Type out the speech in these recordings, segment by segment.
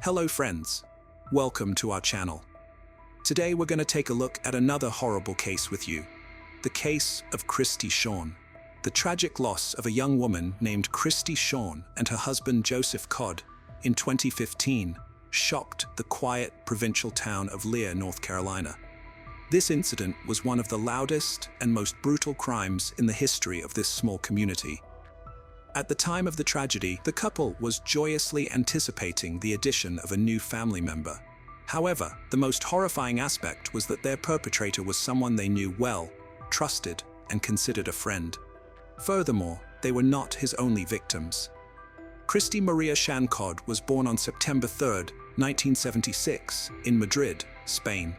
Hello friends, welcome to our channel. Today we're going to take a look at another horrible case with you. The case of Christy Shawn. The tragic loss of a young woman named Christy Shawn and her husband Joseph Codd in 2015 shocked the quiet provincial town of Lear, North Carolina. This incident was one of the loudest and most brutal crimes in the history of this small community. At the time of the tragedy, the couple was joyously anticipating the addition of a new family member. However, the most horrifying aspect was that their perpetrator was someone they knew well, trusted, and considered a friend. Furthermore, they were not his only victims. Christy Maria Shawn Codd was born on September 3, 1976, in Madrid, Spain.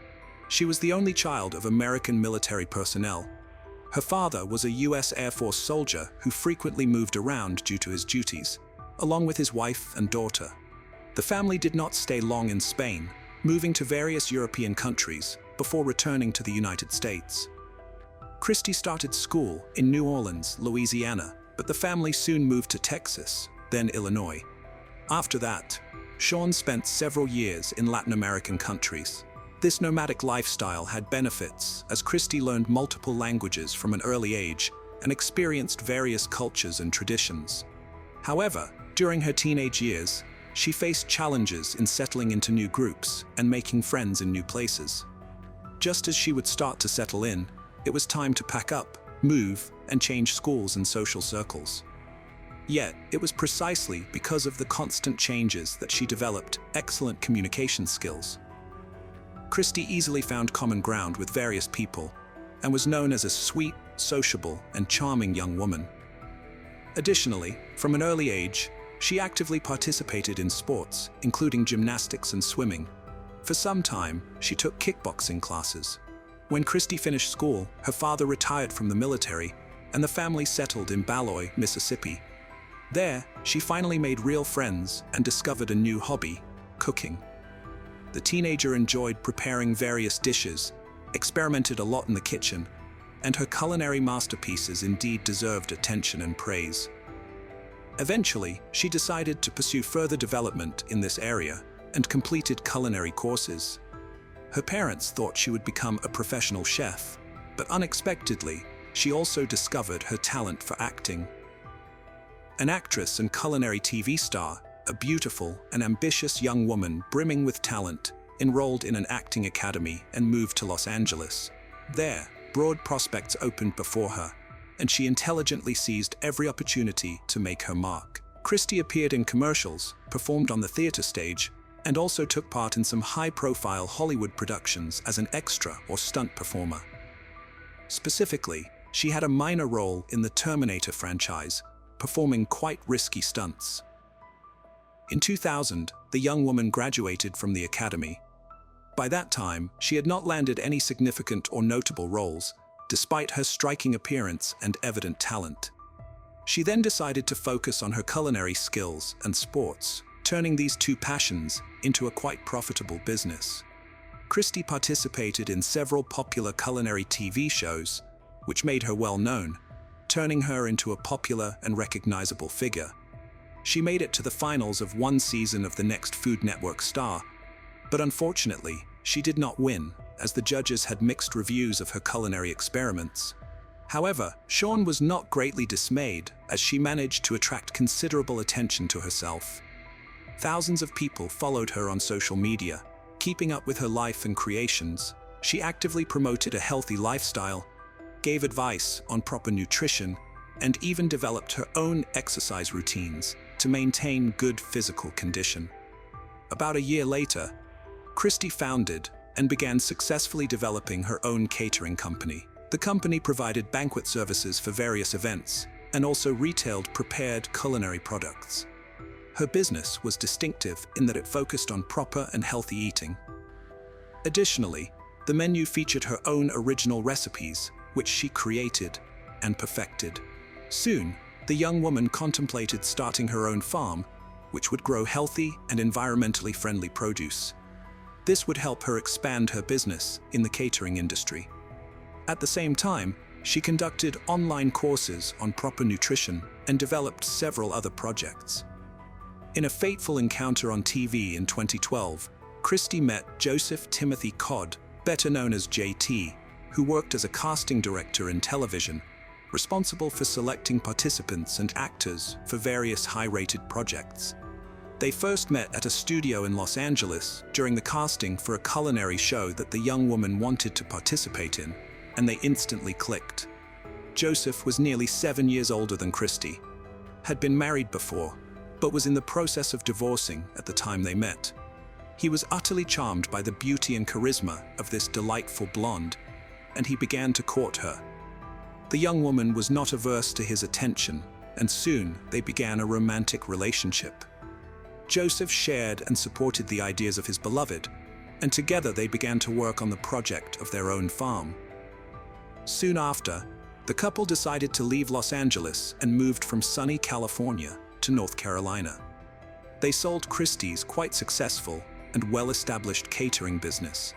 She was the only child of American military personnel. Her father was a U.S. Air Force soldier who frequently moved around due to his duties, along with his wife and daughter. The family did not stay long in Spain, moving to various European countries before returning to the United States. Christy started school in New Orleans, Louisiana, but the family soon moved to Texas, then Illinois. After that, Shawn spent several years in Latin American countries. This nomadic lifestyle had benefits, as Christy learned multiple languages from an early age and experienced various cultures and traditions. However, during her teenage years, she faced challenges in settling into new groups and making friends in new places. Just as she would start to settle in, it was time to pack up, move, and change schools and social circles. Yet, it was precisely because of the constant changes that she developed excellent communication skills. Christy easily found common ground with various people and was known as a sweet, sociable, and charming young woman. Additionally, from an early age, she actively participated in sports, including gymnastics and swimming. For some time, she took kickboxing classes. When Christy finished school, her father retired from the military, and the family settled in Beloit, Mississippi. There, she finally made real friends and discovered a new hobby: cooking. The teenager enjoyed preparing various dishes, experimented a lot in the kitchen, and her culinary masterpieces indeed deserved attention and praise. Eventually, she decided to pursue further development in this area and completed culinary courses. Her parents thought she would become a professional chef, but unexpectedly, she also discovered her talent for acting. An actress and culinary TV star, a beautiful and ambitious young woman brimming with talent, enrolled in an acting academy and moved to Los Angeles. There, broad prospects opened before her, and she intelligently seized every opportunity to make her mark. Christy appeared in commercials, performed on the theater stage, and also took part in some high-profile Hollywood productions as an extra or stunt performer. Specifically, she had a minor role in the Terminator franchise, performing quite risky stunts. In 2000, the young woman graduated from the academy. By that time, she had not landed any significant or notable roles, despite her striking appearance and evident talent. She then decided to focus on her culinary skills and sports, turning these two passions into a quite profitable business. Christy participated in several popular culinary TV shows, which made her well known, turning her into a popular and recognizable figure. She made it to the finals of one season of the next Food Network Star, but unfortunately, she did not win, as the judges had mixed reviews of her culinary experiments. However, Shawn was not greatly dismayed, as she managed to attract considerable attention to herself. Thousands of people followed her on social media, keeping up with her life and creations. She actively promoted a healthy lifestyle, gave advice on proper nutrition, and even developed her own exercise routines to maintain good physical condition. About a year later, Christy founded and began successfully developing her own catering company. The company provided banquet services for various events and also retailed prepared culinary products. Her business was distinctive in that it focused on proper and healthy eating. Additionally, the menu featured her own original recipes, which she created and perfected. Soon, the young woman contemplated starting her own farm, which would grow healthy and environmentally friendly produce. This would help her expand her business in the catering industry. At the same time, she conducted online courses on proper nutrition and developed several other projects. In a fateful encounter on TV in 2012, Christie met Joseph Timothy Codd, better known as JT, who worked as a casting director in television, responsible for selecting participants and actors for various high-rated projects. They first met at a studio in Los Angeles during the casting for a culinary show that the young woman wanted to participate in, and they instantly clicked. Joseph was nearly 7 years older than Christie, had been married before, but was in the process of divorcing at the time they met. He was utterly charmed by the beauty and charisma of this delightful blonde, and he began to court her. The young woman was not averse to his attention, and soon they began a romantic relationship. Joseph shared and supported the ideas of his beloved, and together they began to work on the project of their own farm. Soon after, the couple decided to leave Los Angeles and moved from sunny California to North Carolina. They sold Christie's quite successful and well-established catering business.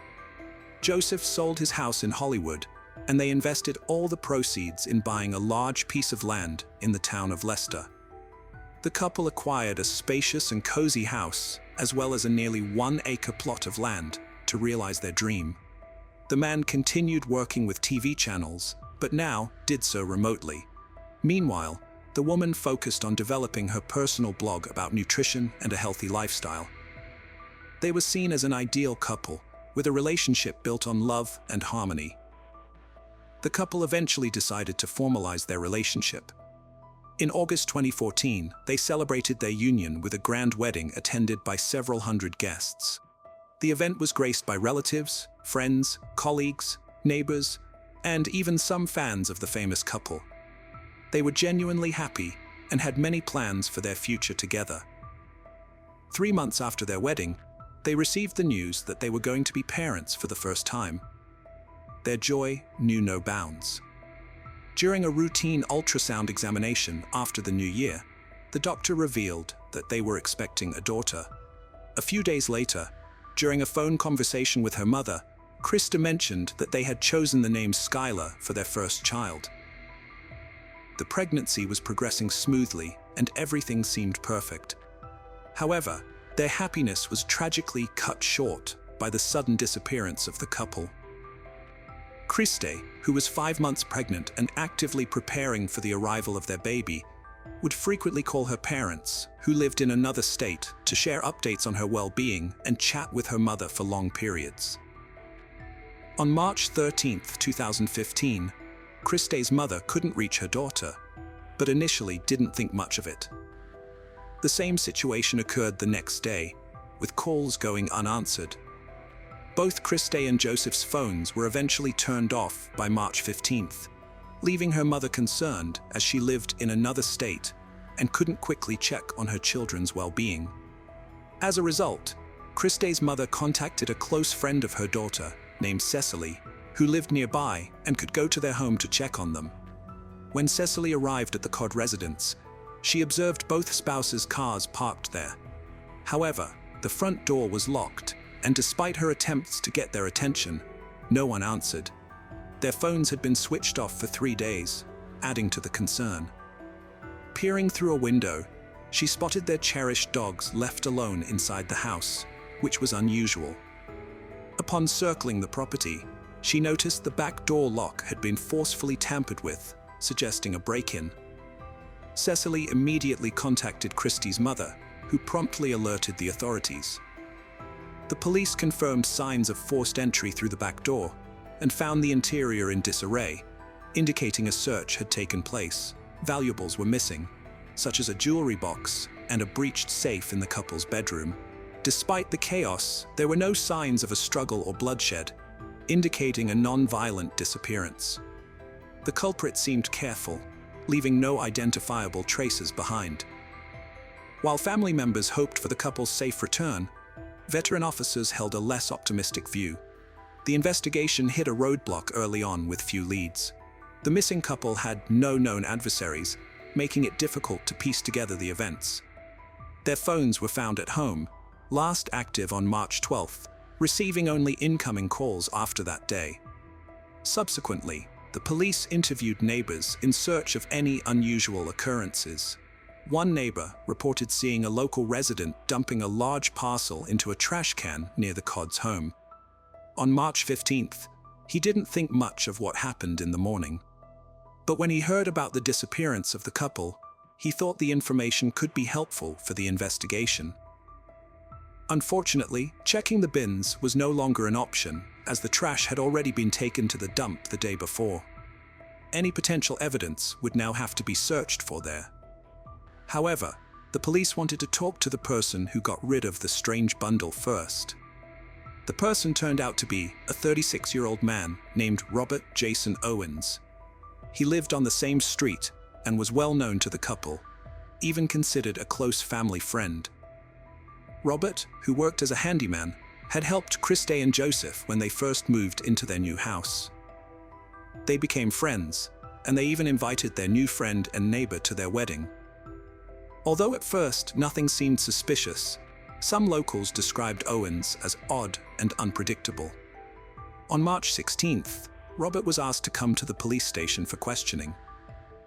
Joseph sold his house in Hollywood, and they invested all the proceeds in buying a large piece of land in the town of Leicester. The couple acquired a spacious and cozy house, as well as a nearly 1-acre plot of land, to realize their dream. The man continued working with TV channels, but now did so remotely. Meanwhile, the woman focused on developing her personal blog about nutrition and a healthy lifestyle. They were seen as an ideal couple, with a relationship built on love and harmony. The couple eventually decided to formalize their relationship. In August 2014, they celebrated their union with a grand wedding attended by several hundred guests. The event was graced by relatives, friends, colleagues, neighbors, and even some fans of the famous couple. They were genuinely happy and had many plans for their future together. 3 months after their wedding, they received the news that they were going to be parents for the first time. Their joy knew no bounds. During a routine ultrasound examination after the new year, the doctor revealed that they were expecting a daughter. A few days later, during a phone conversation with her mother, Krista mentioned that they had chosen the name Skylar for their first child. The pregnancy was progressing smoothly and everything seemed perfect. However, their happiness was tragically cut short by the sudden disappearance of the couple. Christie, who was 5 months pregnant and actively preparing for the arrival of their baby, would frequently call her parents, who lived in another state, to share updates on her well-being and chat with her mother for long periods. On March 13, 2015, Christie's mother couldn't reach her daughter, but initially didn't think much of it. The same situation occurred the next day, with calls going unanswered. Both Christie and Joseph's phones were eventually turned off by March 15th, leaving her mother concerned as she lived in another state and couldn't quickly check on her children's well-being. As a result, Christie's mother contacted a close friend of her daughter named Cecily, who lived nearby and could go to their home to check on them. When Cecily arrived at the Codd residence, she observed both spouses' cars parked there. However, the front door was locked, and despite her attempts to get their attention, no one answered. Their phones had been switched off for 3 days, adding to the concern. Peering through a window, she spotted their cherished dogs left alone inside the house, which was unusual. Upon circling the property, she noticed the back door lock had been forcefully tampered with, suggesting a break-in. Cecily immediately contacted Christie's mother, who promptly alerted the authorities. The police confirmed signs of forced entry through the back door and found the interior in disarray, indicating a search had taken place. Valuables were missing, such as a jewelry box and a breached safe in the couple's bedroom. Despite the chaos, there were no signs of a struggle or bloodshed, indicating a non-violent disappearance. The culprit seemed careful, leaving no identifiable traces behind. While family members hoped for the couple's safe return, veteran officers held a less optimistic view. The investigation hit a roadblock early on with few leads. The missing couple had no known adversaries, making it difficult to piece together the events. Their phones were found at home, last active on March 12th, receiving only incoming calls after that day. Subsequently, the police interviewed neighbors in search of any unusual occurrences. One neighbor reported seeing a local resident dumping a large parcel into a trash can near the Codd's home. On March 15th, he didn't think much of what happened in the morning. But when he heard about the disappearance of the couple, he thought the information could be helpful for the investigation. Unfortunately, checking the bins was no longer an option, as the trash had already been taken to the dump the day before. Any potential evidence would now have to be searched for there. However, the police wanted to talk to the person who got rid of the strange bundle first. The person turned out to be a 36-year-old man named Robert Jason Owens. He lived on the same street and was well known to the couple, even considered a close family friend. Robert, who worked as a handyman, had helped Christy and Joseph when they first moved into their new house. They became friends, and they even invited their new friend and neighbor to their wedding. Although at first nothing seemed suspicious, some locals described Owens as odd and unpredictable. On March 16th, Robert was asked to come to the police station for questioning.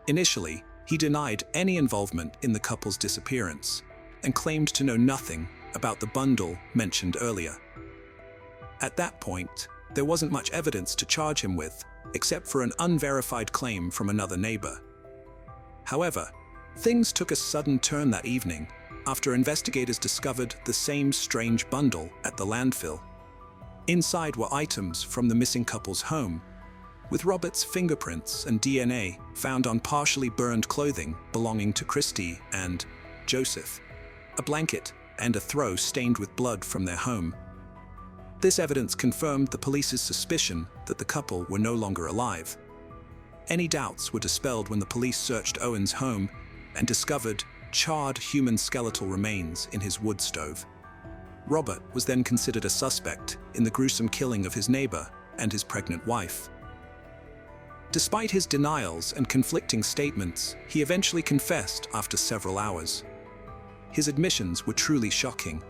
Initially, he denied any involvement in the couple's disappearance and claimed to know nothing about the bundle mentioned earlier. At that point, there wasn't much evidence to charge him with, except for an unverified claim from another neighbor. However, things took a sudden turn that evening after investigators discovered the same strange bundle at the landfill. Inside were items from the missing couple's home, with Robert's fingerprints and DNA found on partially burned clothing belonging to Christy and Joseph, a blanket and a throw stained with blood from their home. This evidence confirmed the police's suspicion that the couple were no longer alive. Any doubts were dispelled when the police searched Owen's home and discovered charred human skeletal remains in his wood stove. Robert was then considered a suspect in the gruesome killing of his neighbor and his pregnant wife. Despite his denials and conflicting statements, he eventually confessed after several hours. His admissions were truly shocking.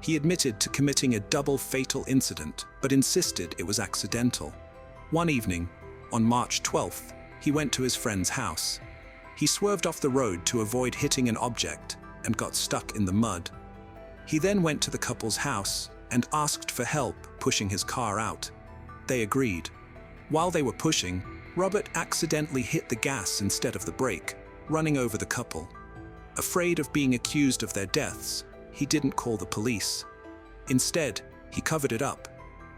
He admitted to committing a double fatal incident, but insisted it was accidental. One evening, on March 12th, he went to his friend's house. He swerved off the road to avoid hitting an object and got stuck in the mud. He then went to the couple's house and asked for help pushing his car out. They agreed. While they were pushing, Robert accidentally hit the gas instead of the brake, running over the couple. Afraid of being accused of their deaths, he didn't call the police. Instead, he covered it up.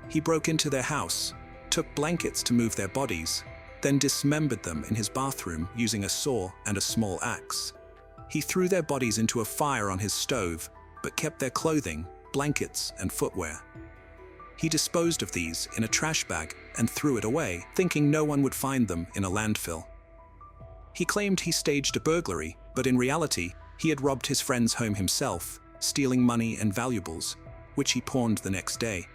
He broke into their house, took blankets to move their bodies, then dismembered them in his bathroom using a saw and a small axe. He threw their bodies into a fire on his stove, but kept their clothing, blankets, and footwear. He disposed of these in a trash bag and threw it away, thinking no one would find them in a landfill. He claimed he staged a burglary, but in reality, he had robbed his friend's home himself, stealing money and valuables, which he pawned the next day.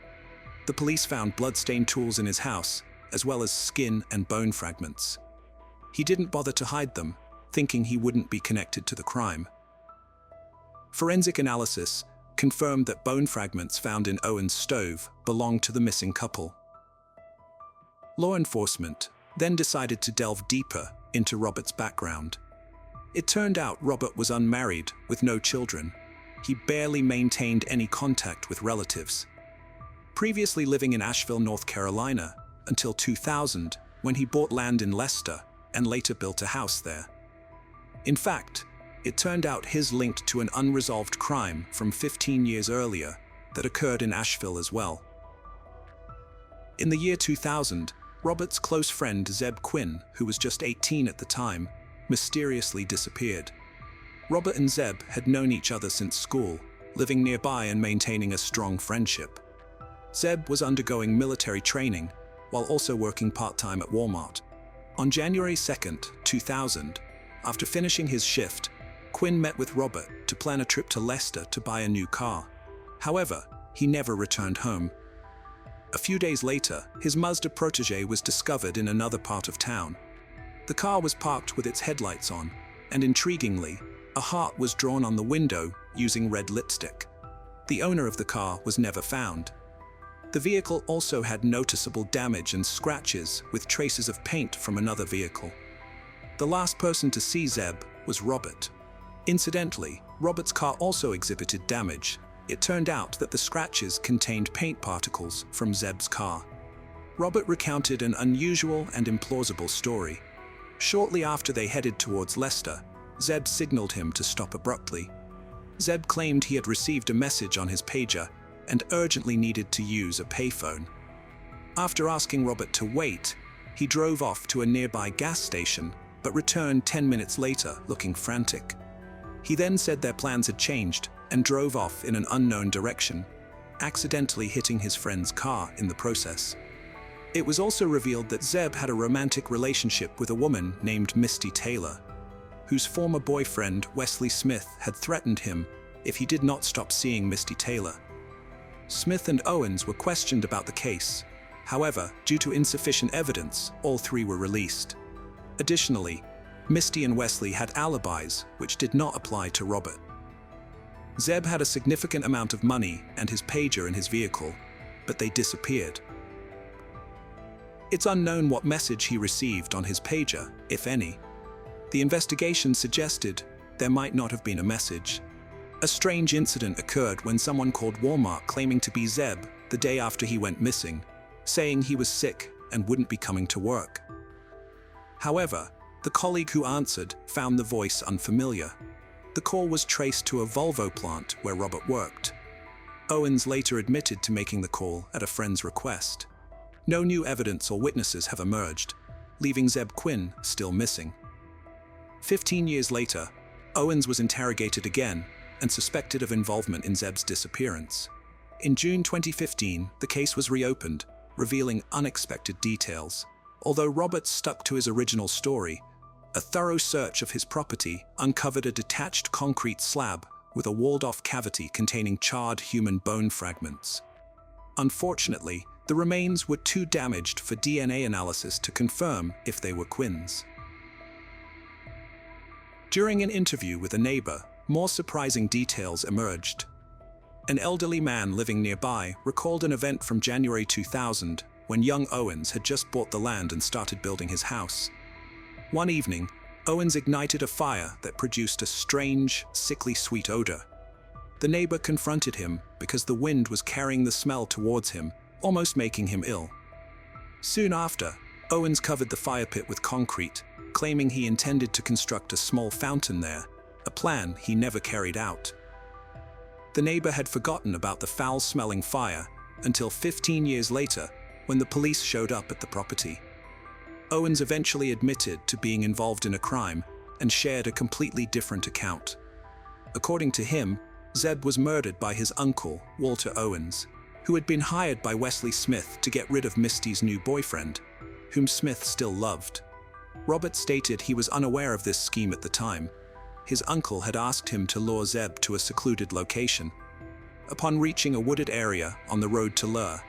The police found blood-stained tools in his house, as well as skin and bone fragments. He didn't bother to hide them, thinking he wouldn't be connected to the crime. Forensic analysis confirmed that bone fragments found in Owen's stove belonged to the missing couple. Law enforcement then decided to delve deeper into Robert's background. It turned out Robert was unmarried with no children. He barely maintained any contact with relatives. Previously living in Asheville, North Carolina, until 2000, when he bought land in Leicester and later built a house there. In fact, it turned out his linked to an unresolved crime from 15 years earlier that occurred in Asheville as well. In the year 2000, Robert's close friend Zeb Quinn, who was just 18 at the time, mysteriously disappeared. Robert and Zeb had known each other since school, living nearby and maintaining a strong friendship. Zeb was undergoing military training while also working part-time at Walmart. On January 2nd, 2000, after finishing his shift, Quinn met with Robert to plan a trip to Leicester to buy a new car. However, he never returned home. A few days later, his Mazda protege was discovered in another part of town. The car was parked with its headlights on, and intriguingly, a heart was drawn on the window using red lipstick. The owner of the car was never found. The vehicle also had noticeable damage and scratches with traces of paint from another vehicle. The last person to see Zeb was Robert. Incidentally, Robert's car also exhibited damage. It turned out that the scratches contained paint particles from Zeb's car. Robert recounted an unusual and implausible story. Shortly after they headed towards Leicester, Zeb signaled him to stop abruptly. Zeb claimed he had received a message on his pager and urgently needed to use a payphone. After asking Robert to wait, he drove off to a nearby gas station, but returned 10 minutes later looking frantic. He then said their plans had changed and drove off in an unknown direction, accidentally hitting his friend's car in the process. It was also revealed that Zeb had a romantic relationship with a woman named Misty Taylor, whose former boyfriend, Wesley Smith, had threatened him if he did not stop seeing Misty Taylor. Smith and Owens were questioned about the case. However, due to insufficient evidence, all three were released. Additionally, Misty and Wesley had alibis, which did not apply to Robert. Zeb had a significant amount of money and his pager in his vehicle, but they disappeared. It's unknown what message he received on his pager, if any. The investigation suggested there might not have been a message. A strange incident occurred when someone called Walmart claiming to be Zeb the day after he went missing, saying he was sick and wouldn't be coming to work. However, the colleague who answered found the voice unfamiliar. The call was traced to a Volvo plant where Robert worked. Owens later admitted to making the call at a friend's request. No new evidence or witnesses have emerged, leaving Zeb Quinn still missing. 15 years later, Owens was interrogated again and suspected of involvement in Zeb's disappearance. In June 2015, the case was reopened, revealing unexpected details. Although Robert stuck to his original story, a thorough search of his property uncovered a detached concrete slab with a walled-off cavity containing charred human bone fragments. Unfortunately, the remains were too damaged for DNA analysis to confirm if they were Quinn's. During an interview with a neighbor, more surprising details emerged. An elderly man living nearby recalled an event from January 2000 when young Owens had just bought the land and started building his house. One evening, Owens ignited a fire that produced a strange, sickly sweet odor. The neighbor confronted him because the wind was carrying the smell towards him, almost making him ill. Soon after, Owens covered the fire pit with concrete, claiming he intended to construct a small fountain there, a plan he never carried out. The neighbor had forgotten about the foul-smelling fire until 15 years later, when the police showed up at the property. Owens eventually admitted to being involved in a crime and shared a completely different account. According to him, Zeb was murdered by his uncle, Walter Owens, who had been hired by Wesley Smith to get rid of Misty's new boyfriend, whom Smith still loved. Robert stated he was unaware of this scheme at the time. His uncle had asked him to lure Zeb to a secluded location. Upon reaching a wooded area on the road to Lure,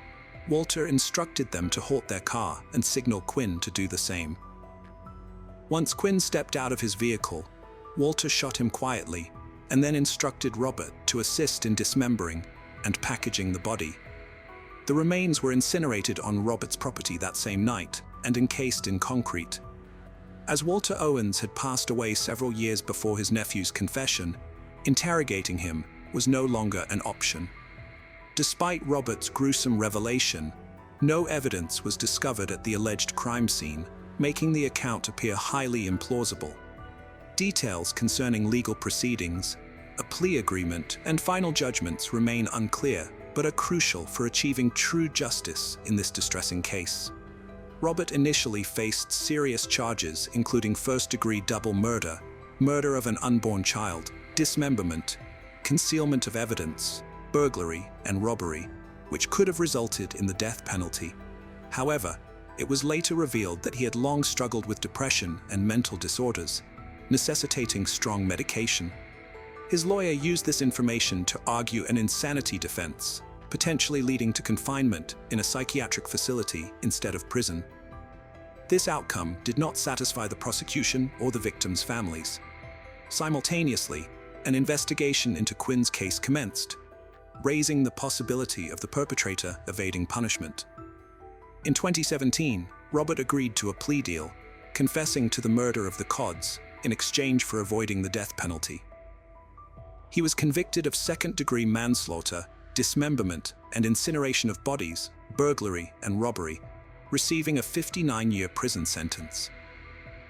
Walter instructed them to halt their car and signal Quinn to do the same. Once Quinn stepped out of his vehicle, Walter shot him quietly and then instructed Robert to assist in dismembering and packaging the body. The remains were incinerated on Robert's property that same night and encased in concrete. As Walter Owens had passed away several years before his nephew's confession, interrogating him was no longer an option. Despite Robert's gruesome revelation, no evidence was discovered at the alleged crime scene, making the account appear highly implausible. Details concerning legal proceedings, a plea agreement, and final judgments remain unclear, but are crucial for achieving true justice in this distressing case. Robert initially faced serious charges including first-degree double murder, murder of an unborn child, dismemberment, concealment of evidence, burglary, and robbery, which could have resulted in the death penalty. However, it was later revealed that he had long struggled with depression and mental disorders, necessitating strong medication. His lawyer used this information to argue an insanity defense, potentially leading to confinement in a psychiatric facility instead of prison. This outcome did not satisfy the prosecution or the victims' families. Simultaneously, an investigation into Quinn's case commenced, raising the possibility of the perpetrator evading punishment. In 2017, Robert agreed to a plea deal, confessing to the murder of the Codds in exchange for avoiding the death penalty. He was convicted of second-degree manslaughter, dismemberment and incineration of bodies, burglary and robbery, receiving a 59-year prison sentence.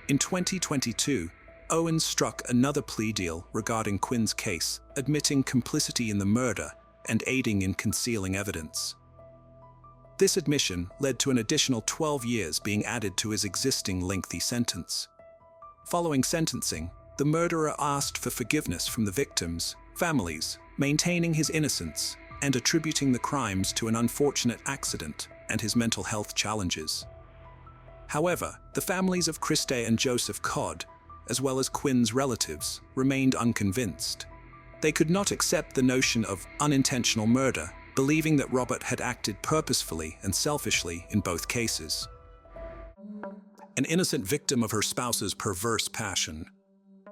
In 2022, Owens struck another plea deal regarding Quinn's case, admitting complicity in the murder and aiding in concealing evidence. This admission led to an additional 12 years being added to his existing lengthy sentence. Following sentencing, the murderer asked for forgiveness from the victims' families, maintaining his innocence and attributing the crimes to an unfortunate accident and his mental health challenges. However, the families of Christe and Joseph Codd, as well as Quinn's relatives, remained unconvinced. They could not accept the notion of unintentional murder, believing that Robert had acted purposefully and selfishly in both cases. An innocent victim of her spouse's perverse passion.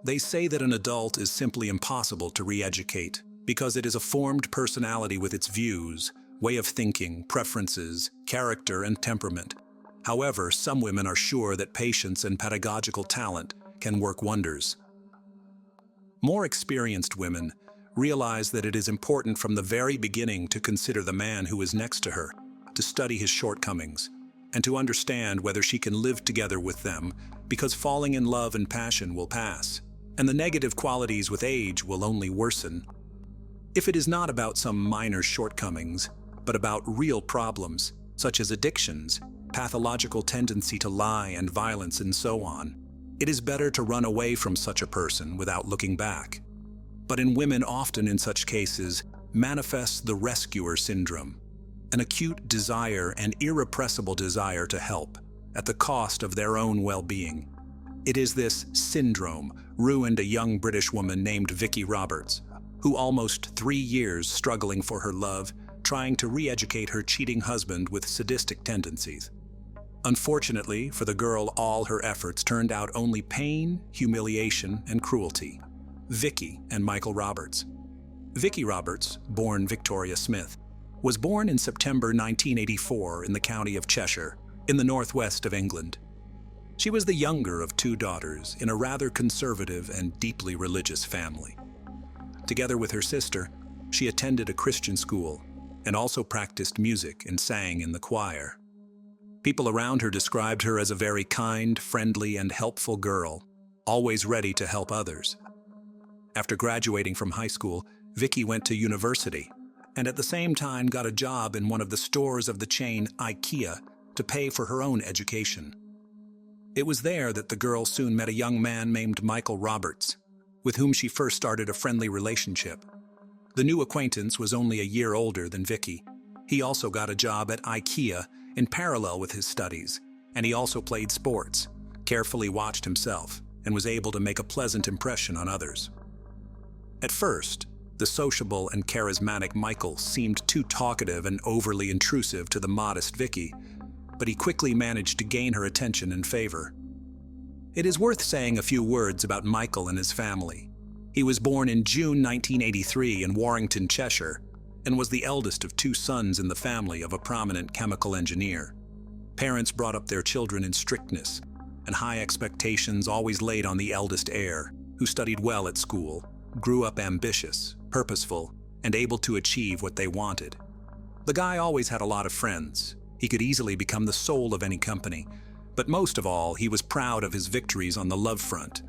They say that an adult is simply impossible to re-educate because it is a formed personality with its views, way of thinking, preferences, character, and temperament. However, some women are sure that patience and pedagogical talent can work wonders. More experienced women realize that it is important from the very beginning to consider the man who is next to her, to study his shortcomings, and to understand whether she can live together with them, because falling in love and passion will pass, and the negative qualities with age will only worsen. If it is not about some minor shortcomings, but about real problems, such as addictions, pathological tendency to lie and violence and so on, it is better to run away from such a person without looking back. But in women, often in such cases, manifests the rescuer syndrome, an acute desire and irrepressible desire to help, at the cost of their own well-being. It is this syndrome ruined a young British woman named Vicky Roberts, who almost 3 years struggling for her love, trying to re-educate her cheating husband with sadistic tendencies. Unfortunately for the girl, all her efforts turned out only pain, humiliation, and cruelty. Vicky and Michael Roberts. Vicky Roberts, born Victoria Smith, was born in September 1984 in the county of Cheshire, in the northwest of England. She was the younger of 2 daughters in a rather conservative and deeply religious family. Together with her sister, she attended a Christian school and also practiced music and sang in the choir. People around her described her as a very kind, friendly, and helpful girl, always ready to help others. After graduating from high school, Vicky went to university and at the same time got a job in one of the stores of the chain IKEA to pay for her own education. It was there that the girl soon met a young man named Michael Roberts, with whom she first started a friendly relationship. The new acquaintance was only a year older than Vicky. He also got a job at IKEA in parallel with his studies, and he also played sports, carefully watched himself, and was able to make a pleasant impression on others. At first, the sociable and charismatic Michael seemed too talkative and overly intrusive to the modest Vicky, but he quickly managed to gain her attention and favor. It is worth saying a few words about Michael and his family. He was born in June 1983 in Warrington, Cheshire, and was the eldest of 2 sons in the family of a prominent chemical engineer. Parents brought up their children in strictness, and high expectations always laid on the eldest heir, who studied well at school, grew up ambitious, purposeful, and able to achieve what they wanted. The guy always had a lot of friends. He could easily become the soul of any company, but most of all, he was proud of his victories on the love front.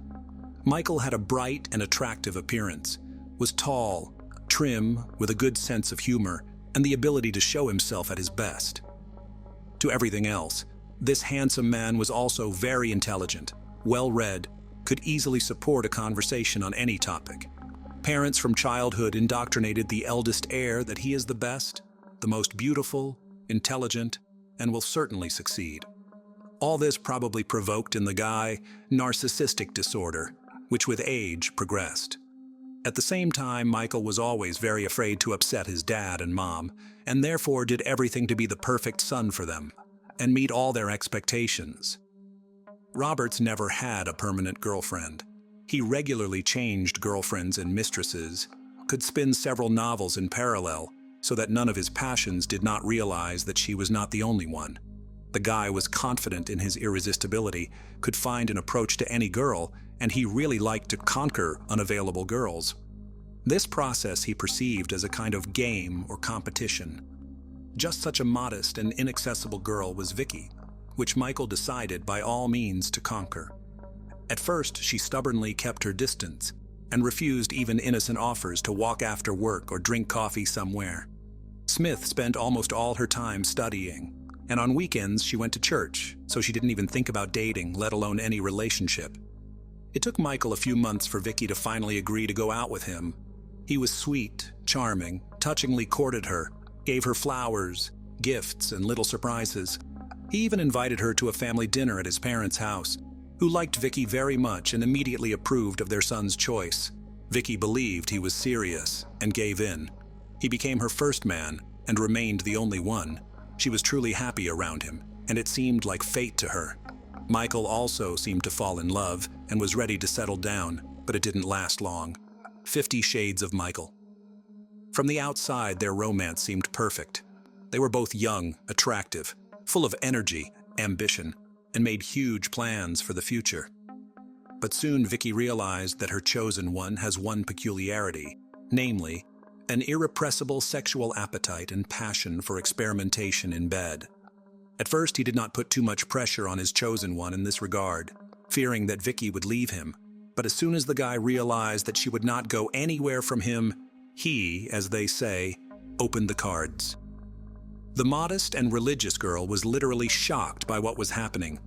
Michael had a bright and attractive appearance, was tall, trim, with a good sense of humor, and the ability to show himself at his best. To everything else, this handsome man was also very intelligent, well-read, could easily support a conversation on any topic. Parents from childhood indoctrinated the eldest heir that he is the best, the most beautiful, intelligent, and will certainly succeed. All this probably provoked in the guy narcissistic disorder, which with age progressed. At the same time, Michael was always very afraid to upset his dad and mom, and therefore did everything to be the perfect son for them, and meet all their expectations. Roberts never had a permanent girlfriend. He regularly changed girlfriends and mistresses, could spin several novels in parallel, so that none of his passions did not realize that she was not the only one. The guy was confident in his irresistibility, could find an approach to any girl, and he really liked to conquer unavailable girls. This process he perceived as a kind of game or competition. Just such a modest and inaccessible girl was Vicky, which Michael decided by all means to conquer. At first, she stubbornly kept her distance and refused even innocent offers to walk after work or drink coffee somewhere. Smith spent almost all her time studying, and on weekends she went to church, so she didn't even think about dating, let alone any relationship. It took Michael a few months for Vicky to finally agree to go out with him. He was sweet, charming, touchingly courted her, gave her flowers, gifts, and little surprises. He even invited her to a family dinner at his parents' house, who liked Vicky very much and immediately approved of their son's choice. Vicky believed he was serious and gave in. He became her first man and remained the only one. She was truly happy around him, and it seemed like fate to her. Michael also seemed to fall in love and was ready to settle down, but it didn't last long. 50 Shades of Michael. From the outside, their romance seemed perfect. They were both young, attractive, full of energy, ambition, and made huge plans for the future. But soon Vicky realized that her chosen one has one peculiarity, namely, an irrepressible sexual appetite and passion for experimentation in bed. At first, he did not put too much pressure on his chosen one in this regard, fearing that Vicky would leave him. But as soon as the guy realized that she would not go anywhere from him, he, as they say, opened the cards. The modest and religious girl was literally shocked by what was happening,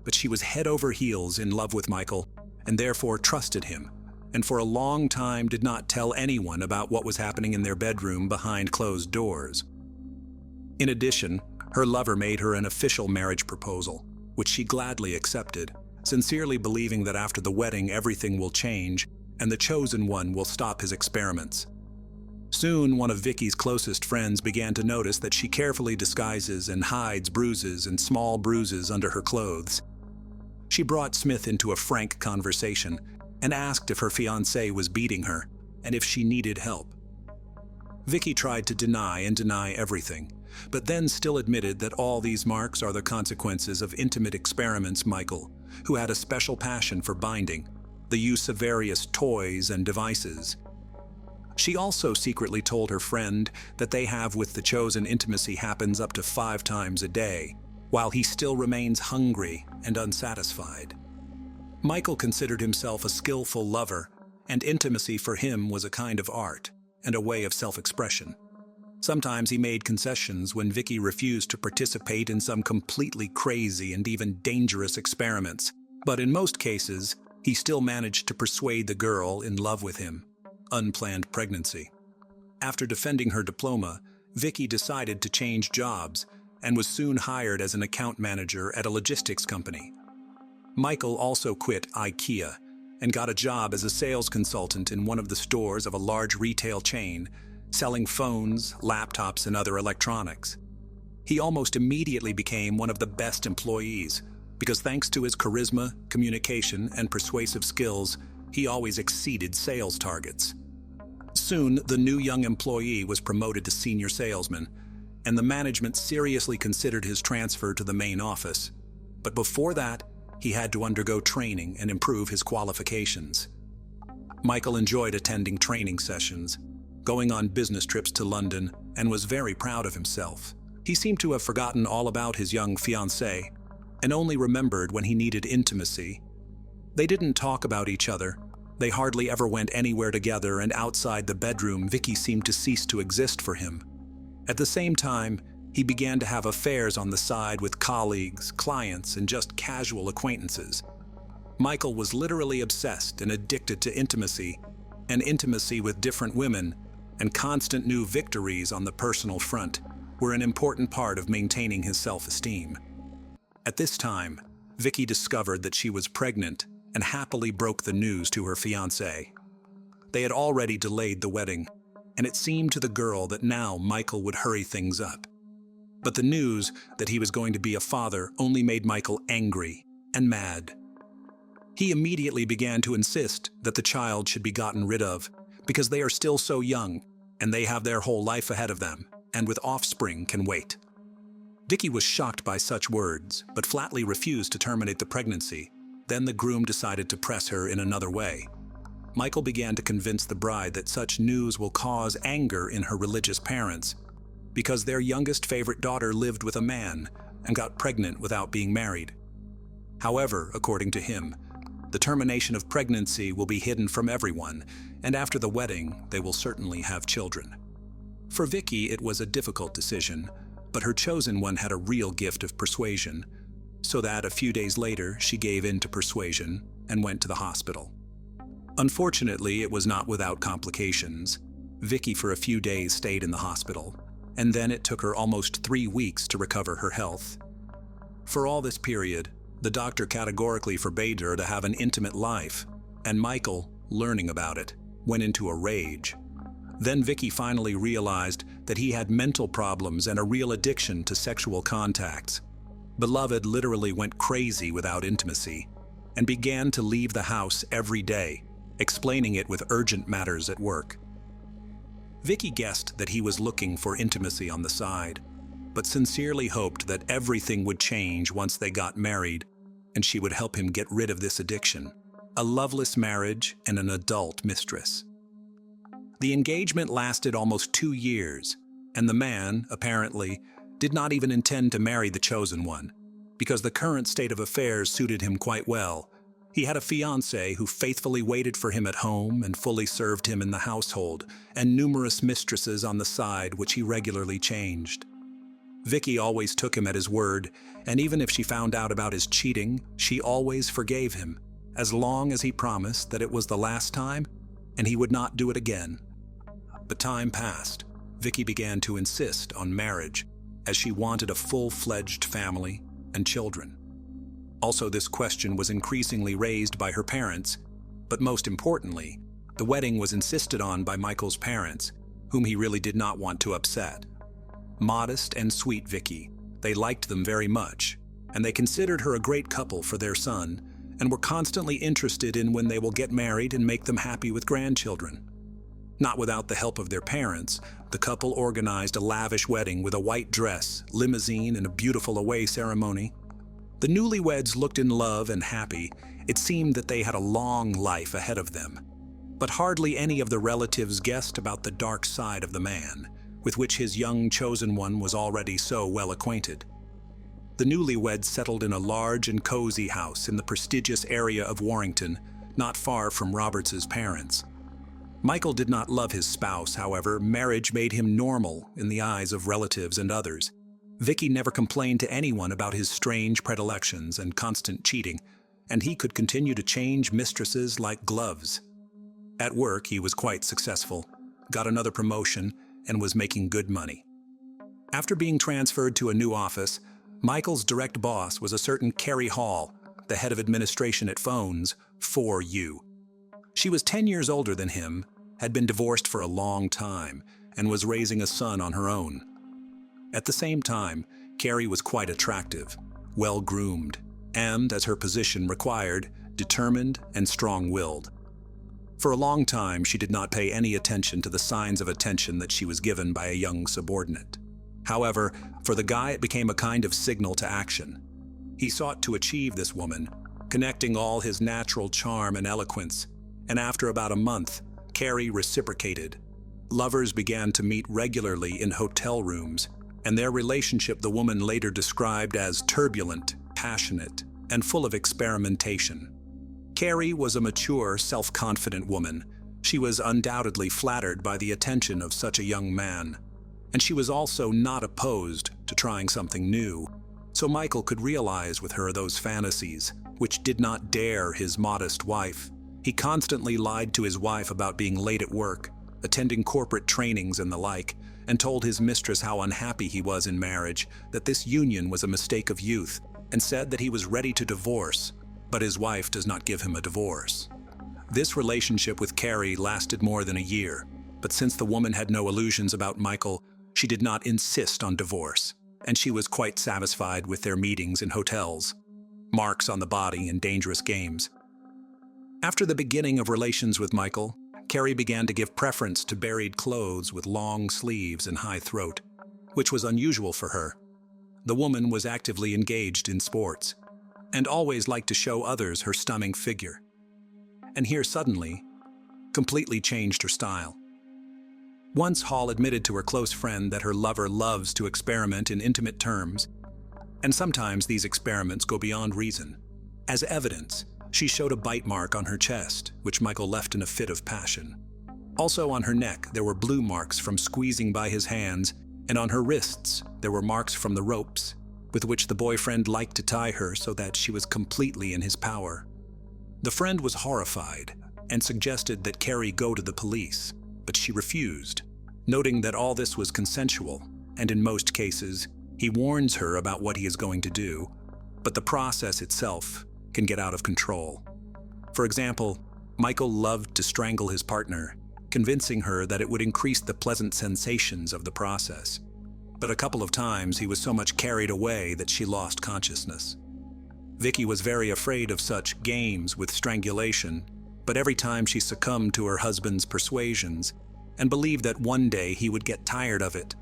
but she was head over heels in love with Michael and therefore trusted him, and for a long time did not tell anyone about what was happening in their bedroom behind closed doors. In addition, her lover made her an official marriage proposal, which she gladly accepted, sincerely believing that after the wedding everything will change and the chosen one will stop his experiments. Soon, one of Vicky's closest friends began to notice that she carefully disguises and hides bruises and small bruises under her clothes. She brought Smith into a frank conversation and asked if her fiancé was beating her and if she needed help. Vicky tried to deny everything, but then still admitted that all these marks are the consequences of intimate experiments Michael, who had a special passion for binding, the use of various toys and devices. She also secretly told her friend that they have with the chosen intimacy happens up to 5 times a day, while he still remains hungry and unsatisfied. Michael considered himself a skillful lover, and intimacy for him was a kind of art and a way of self-expression. Sometimes he made concessions when Vicky refused to participate in some completely crazy and even dangerous experiments, but in most cases, he still managed to persuade the girl in love with him. Unplanned pregnancy. After defending her diploma, Vicky decided to change jobs and was soon hired as an account manager at a logistics company. Michael also quit IKEA and got a job as a sales consultant in one of the stores of a large retail chain, selling phones, laptops, and other electronics. He almost immediately became one of the best employees because thanks to his charisma, communication, and persuasive skills, he always exceeded sales targets. Soon, the new young employee was promoted to senior salesman, and the management seriously considered his transfer to the main office. But before that, he had to undergo training and improve his qualifications. Michael enjoyed attending training sessions, going on business trips to London, and was very proud of himself. He seemed to have forgotten all about his young fiancée and only remembered when he needed intimacy. They didn't talk about each other. They hardly ever went anywhere together, and outside the bedroom, Vicky seemed to cease to exist for him. At the same time, he began to have affairs on the side with colleagues, clients, and just casual acquaintances. Michael was literally obsessed and addicted to intimacy, and intimacy with different women, and constant new victories on the personal front were an important part of maintaining his self-esteem. At this time, Vicky discovered that she was pregnant and happily broke the news to her fiancé. They had already delayed the wedding, and it seemed to the girl that now Michael would hurry things up. But the news that he was going to be a father only made Michael angry and mad. He immediately began to insist that the child should be gotten rid of because they are still so young and they have their whole life ahead of them, and with offspring can wait. Vicky was shocked by such words, but flatly refused to terminate the pregnancy. Then the groom decided to press her in another way. Michael began to convince the bride that such news will cause anger in her religious parents, because their youngest favorite daughter lived with a man and got pregnant without being married. However, according to him, the termination of pregnancy will be hidden from everyone, and after the wedding, they will certainly have children. For Vicky, it was a difficult decision, but her chosen one had a real gift of persuasion, so that a few days later, she gave in to persuasion and went to the hospital. Unfortunately, it was not without complications. Vicky for a few days stayed in the hospital, and then it took her almost 3 weeks to recover her health. For all this period, the doctor categorically forbade her to have an intimate life, and Michael, learning about it, went into a rage. Then Vicky finally realized that he had mental problems and a real addiction to sexual contacts. Beloved literally went crazy without intimacy and began to leave the house every day, explaining it with urgent matters at work. Vicky guessed that he was looking for intimacy on the side, but sincerely hoped that everything would change once they got married, and she would help him get rid of this addiction, a loveless marriage and an adult mistress. The engagement lasted almost 2 years, and the man, apparently, did not even intend to marry the chosen one, because the current state of affairs suited him quite well. He had a fiancée who faithfully waited for him at home and fully served him in the household, and numerous mistresses on the side which he regularly changed. Vicky always took him at his word, and even if she found out about his cheating, she always forgave him, as long as he promised that it was the last time and he would not do it again. But time passed. Vicky began to insist on marriage, as she wanted a full-fledged family and children. Also, this question was increasingly raised by her parents, but most importantly, the wedding was insisted on by Michael's parents, whom he really did not want to upset. Modest and sweet Vicky, they liked them very much, and they considered her a great couple for their son, and were constantly interested in when they will get married and make them happy with grandchildren. Not without the help of their parents, the couple organized a lavish wedding with a white dress, limousine, and a beautiful away ceremony. The newlyweds looked in love and happy. It seemed that they had a long life ahead of them. But hardly any of the relatives guessed about the dark side of the man, with which his young chosen one was already so well acquainted. The newlyweds settled in a large and cozy house in the prestigious area of Warrington, not far from Roberts's parents. Michael did not love his spouse, however. Marriage made him normal in the eyes of relatives and others. Vicky never complained to anyone about his strange predilections and constant cheating, and he could continue to change mistresses like gloves. At work, he was quite successful, got another promotion, and was making good money. After being transferred to a new office, Michael's direct boss was a certain Carrie Hall, the head of administration at Phones, 4U. She was 10 years older than him, had been divorced for a long time, and was raising a son on her own. At the same time, Carrie was quite attractive, well-groomed, and, as her position required, determined and strong-willed. For a long time, she did not pay any attention to the signs of attention that she was given by a young subordinate. However, for the guy, it became a kind of signal to action. He sought to achieve this woman, connecting all his natural charm and eloquence, and after about a month, Carrie reciprocated. Lovers began to meet regularly in hotel rooms, and their relationship the woman later described as turbulent, passionate, and full of experimentation. Carrie was a mature, self-confident woman. She was undoubtedly flattered by the attention of such a young man, and she was also not opposed to trying something new, so Michael could realize with her those fantasies, which did not dare his modest wife. He constantly lied to his wife about being late at work, attending corporate trainings and the like, and told his mistress how unhappy he was in marriage, that this union was a mistake of youth, and said that he was ready to divorce, but his wife does not give him a divorce. This relationship with Carrie lasted more than a year, but since the woman had no illusions about Michael, she did not insist on divorce, and she was quite satisfied with their meetings in hotels, marks on the body, and dangerous games. After the beginning of relations with Michael, Carrie began to give preference to buried clothes with long sleeves and high throat, which was unusual for her. The woman was actively engaged in sports, and always liked to show others her stunning figure. And here suddenly, completely changed her style. Once Hall admitted to her close friend that her lover loves to experiment in intimate terms, and sometimes these experiments go beyond reason. As evidence, she showed a bite mark on her chest, which Michael left in a fit of passion. Also on her neck, there were blue marks from squeezing by his hands, and on her wrists, there were marks from the ropes, with which the boyfriend liked to tie her so that she was completely in his power. The friend was horrified and suggested that Carrie go to the police, but she refused, noting that all this was consensual, and in most cases, he warns her about what he is going to do, but the process itself can get out of control. For example, Michael loved to strangle his partner, convincing her that it would increase the pleasant sensations of the process. But a couple of times he was so much carried away that she lost consciousness. Vicky was very afraid of such games with strangulation, but every time she succumbed to her husband's persuasions and believed that one day he would get tired of it,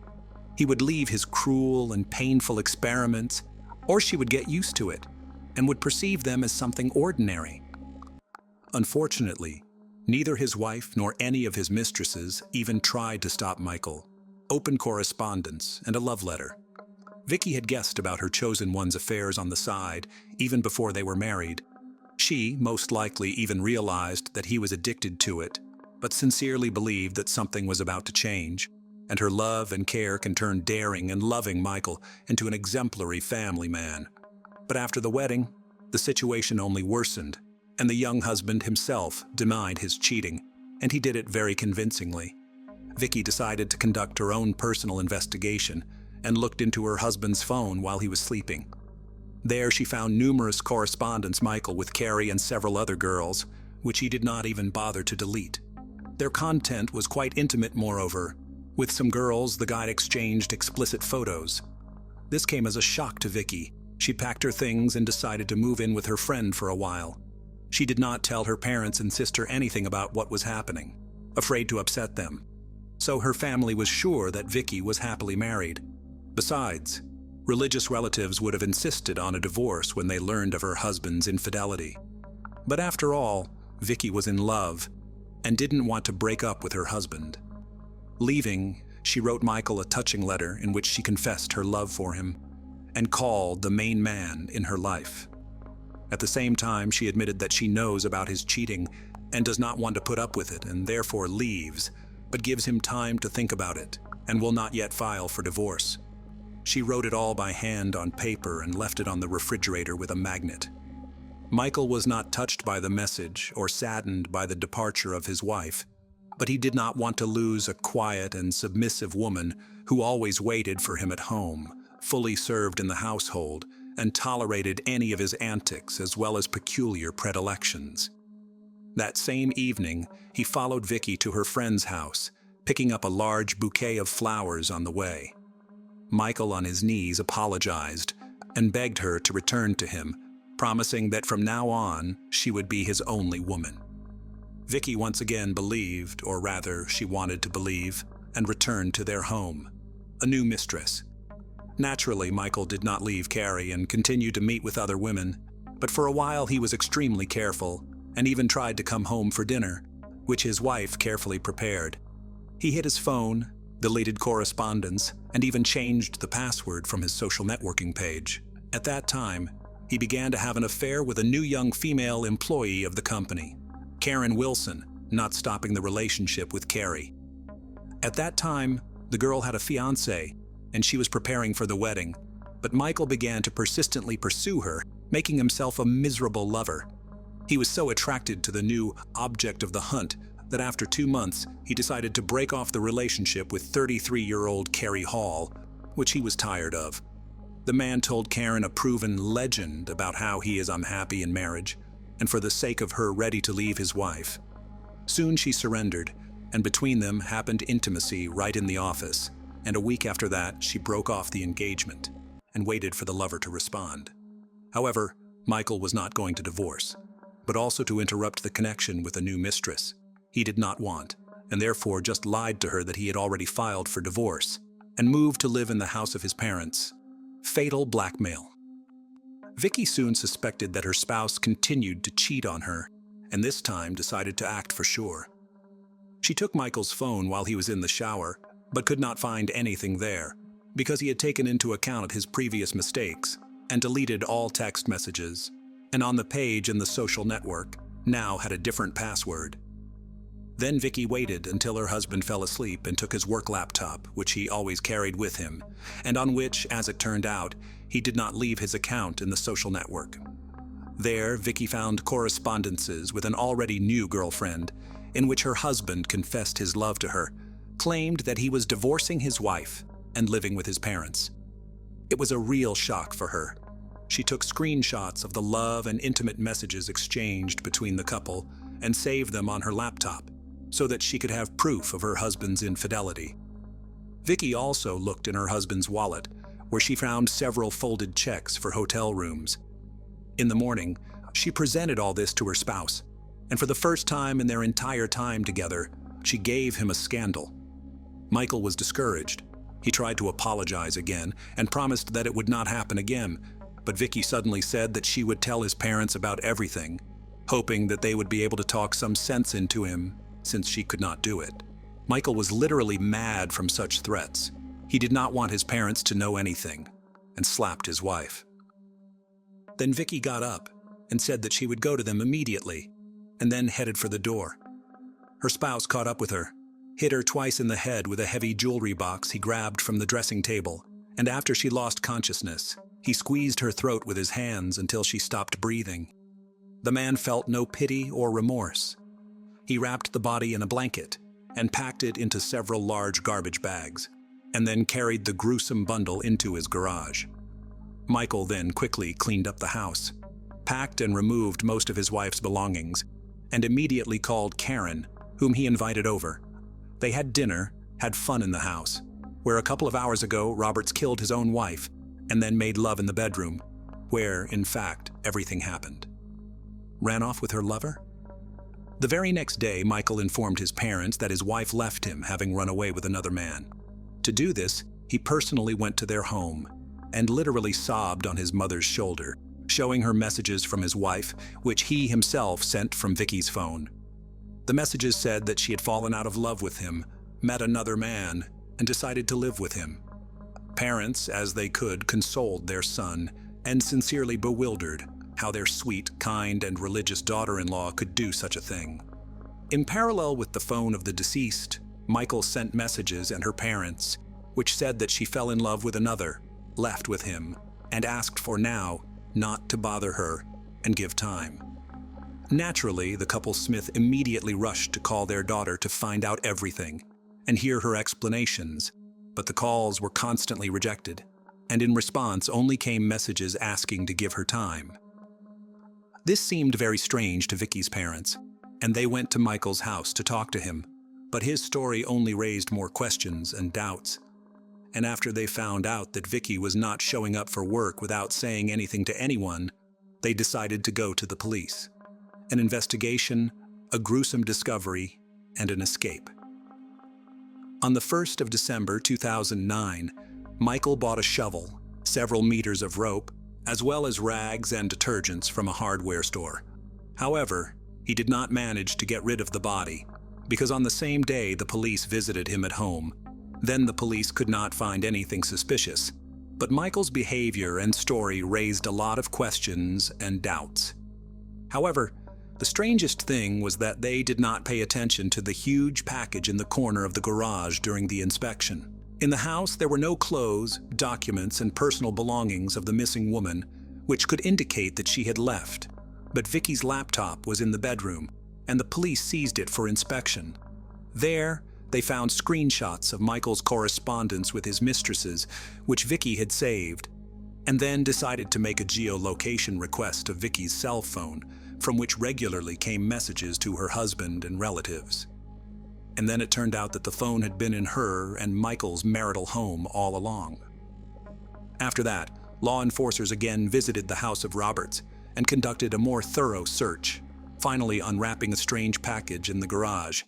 he would leave his cruel and painful experiments, or she would get used to it and would perceive them as something ordinary. Unfortunately, neither his wife nor any of his mistresses even tried to stop Michael. Open correspondence and a love letter. Vicky had guessed about her chosen one's affairs on the side, even before they were married. She, most likely, even realized that he was addicted to it, but sincerely believed that something was about to change, and her love and care can turn daring and loving Michael into an exemplary family man. But after the wedding, the situation only worsened, and the young husband himself denied his cheating, and he did it very convincingly. Vicky decided to conduct her own personal investigation and looked into her husband's phone while he was sleeping. There she found numerous correspondence Michael with Carrie and several other girls, which he did not even bother to delete. Their content was quite intimate, moreover. With some girls, the guy exchanged explicit photos. This came as a shock to Vicky. She packed her things and decided to move in with her friend for a while. She did not tell her parents and sister anything about what was happening, afraid to upset them. So her family was sure that Vicky was happily married. Besides, religious relatives would have insisted on a divorce when they learned of her husband's infidelity. But after all, Vicky was in love and didn't want to break up with her husband. Leaving, she wrote Michael a touching letter in which she confessed her love for him and called the main man in her life. At the same time, she admitted that she knows about his cheating and does not want to put up with it and therefore leaves, but gives him time to think about it and will not yet file for divorce. She wrote it all by hand on paper and left it on the refrigerator with a magnet. Michael was not touched by the message or saddened by the departure of his wife, but he did not want to lose a quiet and submissive woman who always waited for him at home, fully served in the household, and tolerated any of his antics as well as peculiar predilections. That same evening, he followed Vicky to her friend's house, picking up a large bouquet of flowers on the way. Michael, on his knees, apologized and begged her to return to him, promising that from now on, she would be his only woman. Vicky once again believed, or rather, she wanted to believe, and returned to their home, a new mistress. Naturally, Michael did not leave Carrie and continued to meet with other women, but for a while he was extremely careful and even tried to come home for dinner, which his wife carefully prepared. He hid his phone, deleted correspondence, and even changed the password from his social networking page. At that time, he began to have an affair with a new young female employee of the company, Karen Wilson, not stopping the relationship with Carrie. At that time, the girl had a fiancé, and she was preparing for the wedding, but Michael began to persistently pursue her, making himself a miserable lover. He was so attracted to the new object of the hunt that after 2 months, he decided to break off the relationship with 33-year-old Carrie Hall, which he was tired of. The man told Karen a proven legend about how he is unhappy in marriage, and for the sake of her ready to leave his wife. Soon she surrendered, and between them happened intimacy right in the office, and a week after that, she broke off the engagement and waited for the lover to respond. However, Michael was not going to divorce, but also to interrupt the connection with a new mistress. He did not want, and therefore just lied to her that he had already filed for divorce and moved to live in the house of his parents. Fatal blackmail. Vicky soon suspected that her spouse continued to cheat on her, and this time decided to act for sure. She took Michael's phone while he was in the shower, but could not find anything there, because he had taken into account his previous mistakes and deleted all text messages, and on the page in the social network now had a different password. Then Vicky waited until her husband fell asleep and took his work laptop, which he always carried with him, and on which, as it turned out, he did not leave his account in the social network. There, Vicky found correspondences with an already new girlfriend, in which her husband confessed his love to her, claimed that he was divorcing his wife and living with his parents. It was a real shock for her. She took screenshots of the love and intimate messages exchanged between the couple and saved them on her laptop, so that she could have proof of her husband's infidelity. Vicky also looked in her husband's wallet, where she found several folded checks for hotel rooms. In the morning, she presented all this to her spouse, and for the first time in their entire time together, she gave him a scandal. Michael was discouraged. He tried to apologize again and promised that it would not happen again, but Vicky suddenly said that she would tell his parents about everything, hoping that they would be able to talk some sense into him, since she could not do it. Michael was literally mad from such threats. He did not want his parents to know anything, and slapped his wife. Then Vicky got up and said that she would go to them immediately, and then headed for the door. Her spouse caught up with her, hit her twice in the head with a heavy jewelry box he grabbed from the dressing table, and after she lost consciousness, he squeezed her throat with his hands until she stopped breathing. The man felt no pity or remorse. He wrapped the body in a blanket and packed it into several large garbage bags, and then carried the gruesome bundle into his garage. Michael then quickly cleaned up the house, packed and removed most of his wife's belongings, and immediately called Karen, whom he invited over. They had dinner, had fun in the house, where a couple of hours ago Roberts killed his own wife and then made love in the bedroom, where, in fact, everything happened. Ran off with her lover? The very next day, Michael informed his parents that his wife left him, having run away with another man. To do this, he personally went to their home and literally sobbed on his mother's shoulder, showing her messages from his wife, which he himself sent from Vicky's phone. The messages said that she had fallen out of love with him, met another man, and decided to live with him. Parents, as they could, consoled their son, and sincerely bewildered how their sweet, kind, and religious daughter-in-law could do such a thing. In parallel with the phone of the deceased, Michael sent messages and her parents, which said that she fell in love with another, left with him, and asked for now not to bother her and give time. Naturally, the couple Smith immediately rushed to call their daughter to find out everything and hear her explanations, but the calls were constantly rejected, and in response only came messages asking to give her time. This seemed very strange to Vicky's parents, and they went to Michael's house to talk to him, but his story only raised more questions and doubts. And after they found out that Vicky was not showing up for work without saying anything to anyone, they decided to go to the police. An investigation, a gruesome discovery, and an escape. On the 1st of December 2009, Michael bought a shovel, several meters of rope, as well as rags and detergents from a hardware store. However, he did not manage to get rid of the body, because on the same day the police visited him at home. Then the police could not find anything suspicious, but Michael's behavior and story raised a lot of questions and doubts. However, the strangest thing was that they did not pay attention to the huge package in the corner of the garage during the inspection. In the house, there were no clothes, documents, and personal belongings of the missing woman, which could indicate that she had left. But Vicky's laptop was in the bedroom, and the police seized it for inspection. There, they found screenshots of Michael's correspondence with his mistresses, which Vicky had saved, and then decided to make a geolocation request to Vicky's cell phone, from which regularly came messages to her husband and relatives. And then it turned out that the phone had been in her and Michael's marital home all along. After that, law enforcers again visited the house of Roberts and conducted a more thorough search, finally unwrapping a strange package in the garage.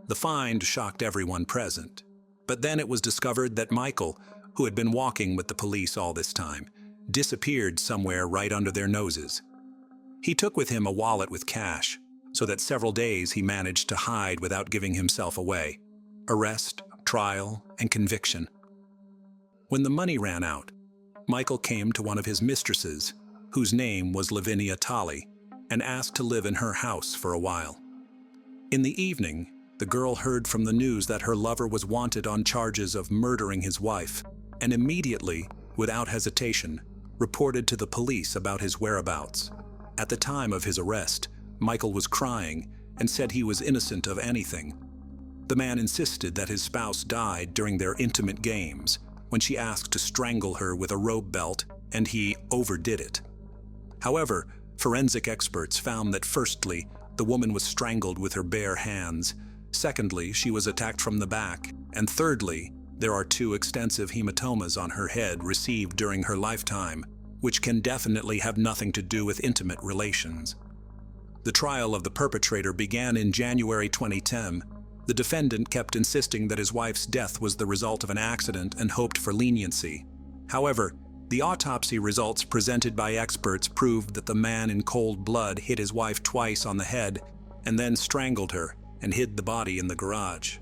The find shocked everyone present, but then it was discovered that Michael, who had been walking with the police all this time, disappeared somewhere right under their noses. He took with him a wallet with cash, so that several days he managed to hide without giving himself away. Arrest, trial, and conviction. When the money ran out, Michael came to one of his mistresses, whose name was Lavinia Talley, and asked to live in her house for a while. In the evening, the girl heard from the news that her lover was wanted on charges of murdering his wife, and immediately, without hesitation, reported to the police about his whereabouts. At the time of his arrest, Michael was crying and said he was innocent of anything. The man insisted that his spouse died during their intimate games, when she asked to strangle her with a rope belt, and he overdid it. However, forensic experts found that firstly, the woman was strangled with her bare hands, secondly, she was attacked from the back, and thirdly, there are 2 extensive hematomas on her head received during her lifetime, which can definitely have nothing to do with intimate relations. The trial of the perpetrator began in January 2010. The defendant kept insisting that his wife's death was the result of an accident and hoped for leniency. However, the autopsy results presented by experts proved that the man in cold blood hit his wife twice on the head and then strangled her and hid the body in the garage.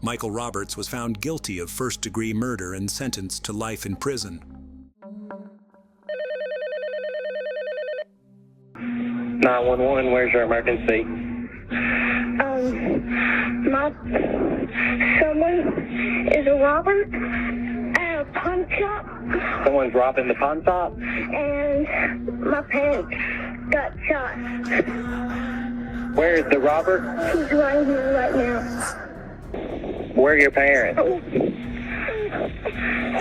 Michael Roberts was found guilty of first-degree murder and sentenced to life in prison. 911, where's your emergency? Someone is a robber at a pawn shop. Someone's robbing the pawn shop? And my parents got shot. Where is the robber? He's right here right now. Where are your parents?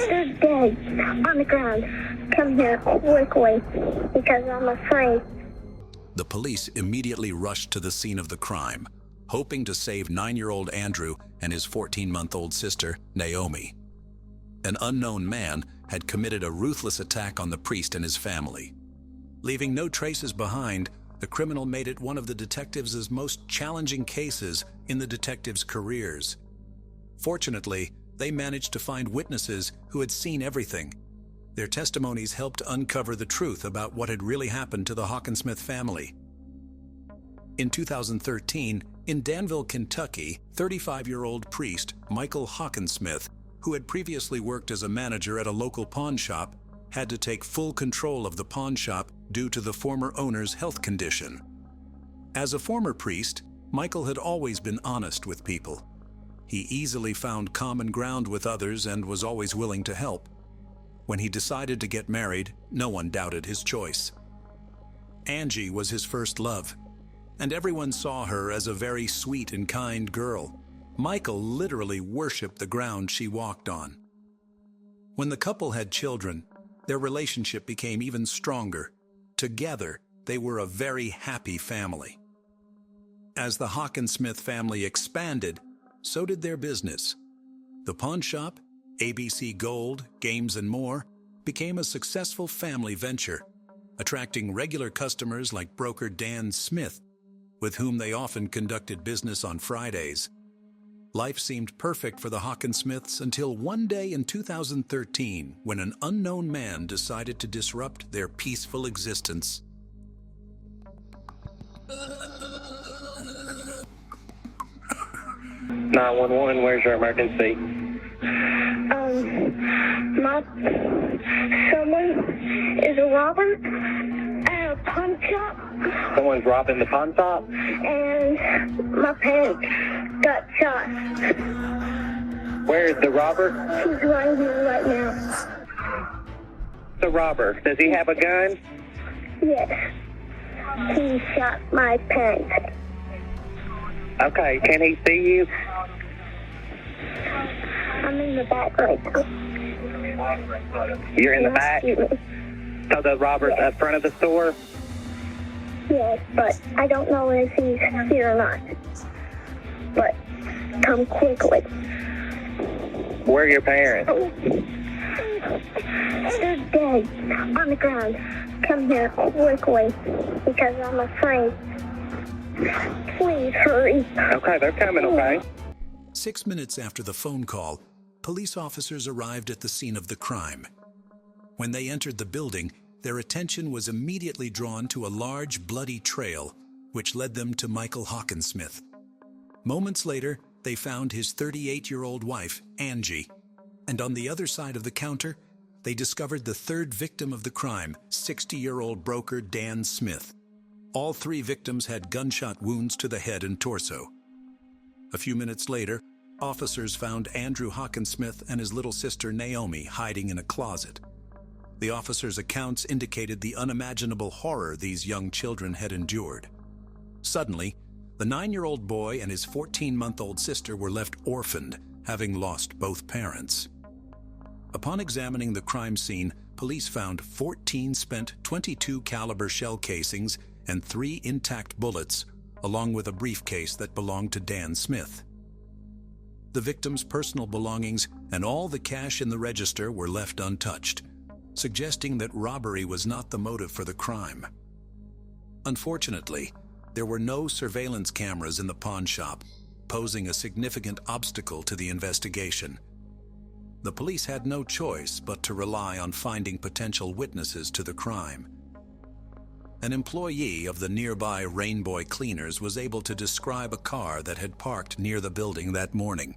They're dead on the ground. Come here quickly because I'm afraid. The police immediately rushed to the scene of the crime, hoping to save 9-year-old Andrew and his 14-month-old sister, Naomi. An unknown man had committed a ruthless attack on the priest and his family. Leaving no traces behind, the criminal made it one of the detectives' most challenging cases in the detectives' careers. Fortunately, they managed to find witnesses who had seen everything. Their testimonies helped uncover the truth about what had really happened to the Hawkinsmith family. In 2013, in Danville, Kentucky, 35-year-old priest Michael Hawkinsmith, who had previously worked as a manager at a local pawn shop, had to take full control of the pawn shop due to the former owner's health condition. As a former priest, Michael had always been honest with people. He easily found common ground with others and was always willing to help. When he decided to get married, no one doubted his choice. Angie was his first love, and everyone saw her as a very sweet and kind girl. Michael literally worshipped the ground she walked on. When the couple had children, their relationship became even stronger. Together, they were a very happy family. As the Hawkinsmith family expanded, so did their business. The pawn shop, ABC Gold, Games and More, became a successful family venture, attracting regular customers like broker Dan Smith, with whom they often conducted business on Fridays. Life seemed perfect for the Hawkinsmiths until one day in 2013, when an unknown man decided to disrupt their peaceful existence. 911, where's your emergency? Someone is a robber at a pawn shop. Someone's robbing the pawn shop? And my parents got shot. Where is the robber? He's right here right now. The robber, does he have a gun? Yes. He shot my parents. Okay, can he see you? I'm in the back right now. You're in the back? So the robber's up front of the store? Yes, but I don't know if he's here or not. But come quickly. Where are your parents? They're dead on the ground. Come here quickly because I'm afraid. Please hurry. Okay, they're coming, okay? 6 minutes after the phone call, police officers arrived at the scene of the crime. When they entered the building, their attention was immediately drawn to a large bloody trail which led them to Michael Hawkinsmith. Moments later, they found his 38-year-old wife, Angie, and on the other side of the counter, they discovered the third victim of the crime, 60-year-old broker Dan Smith. All three victims had gunshot wounds to the head and torso. A few minutes later, officers found Andrew Hawkinsmith and his little sister Naomi hiding in a closet. The officers' accounts indicated the unimaginable horror these young children had endured. Suddenly, the 9-year-old boy and his 14-month-old sister were left orphaned, having lost both parents. Upon examining the crime scene, police found 14 spent .22 caliber shell casings and 3 intact bullets, along with a briefcase that belonged to Dan Smith. The victim's personal belongings and all the cash in the register were left untouched, suggesting that robbery was not the motive for the crime. Unfortunately, there were no surveillance cameras in the pawn shop, posing a significant obstacle to the investigation. The police had no choice but to rely on finding potential witnesses to the crime. An employee of the nearby Rainbow Cleaners was able to describe a car that had parked near the building that morning.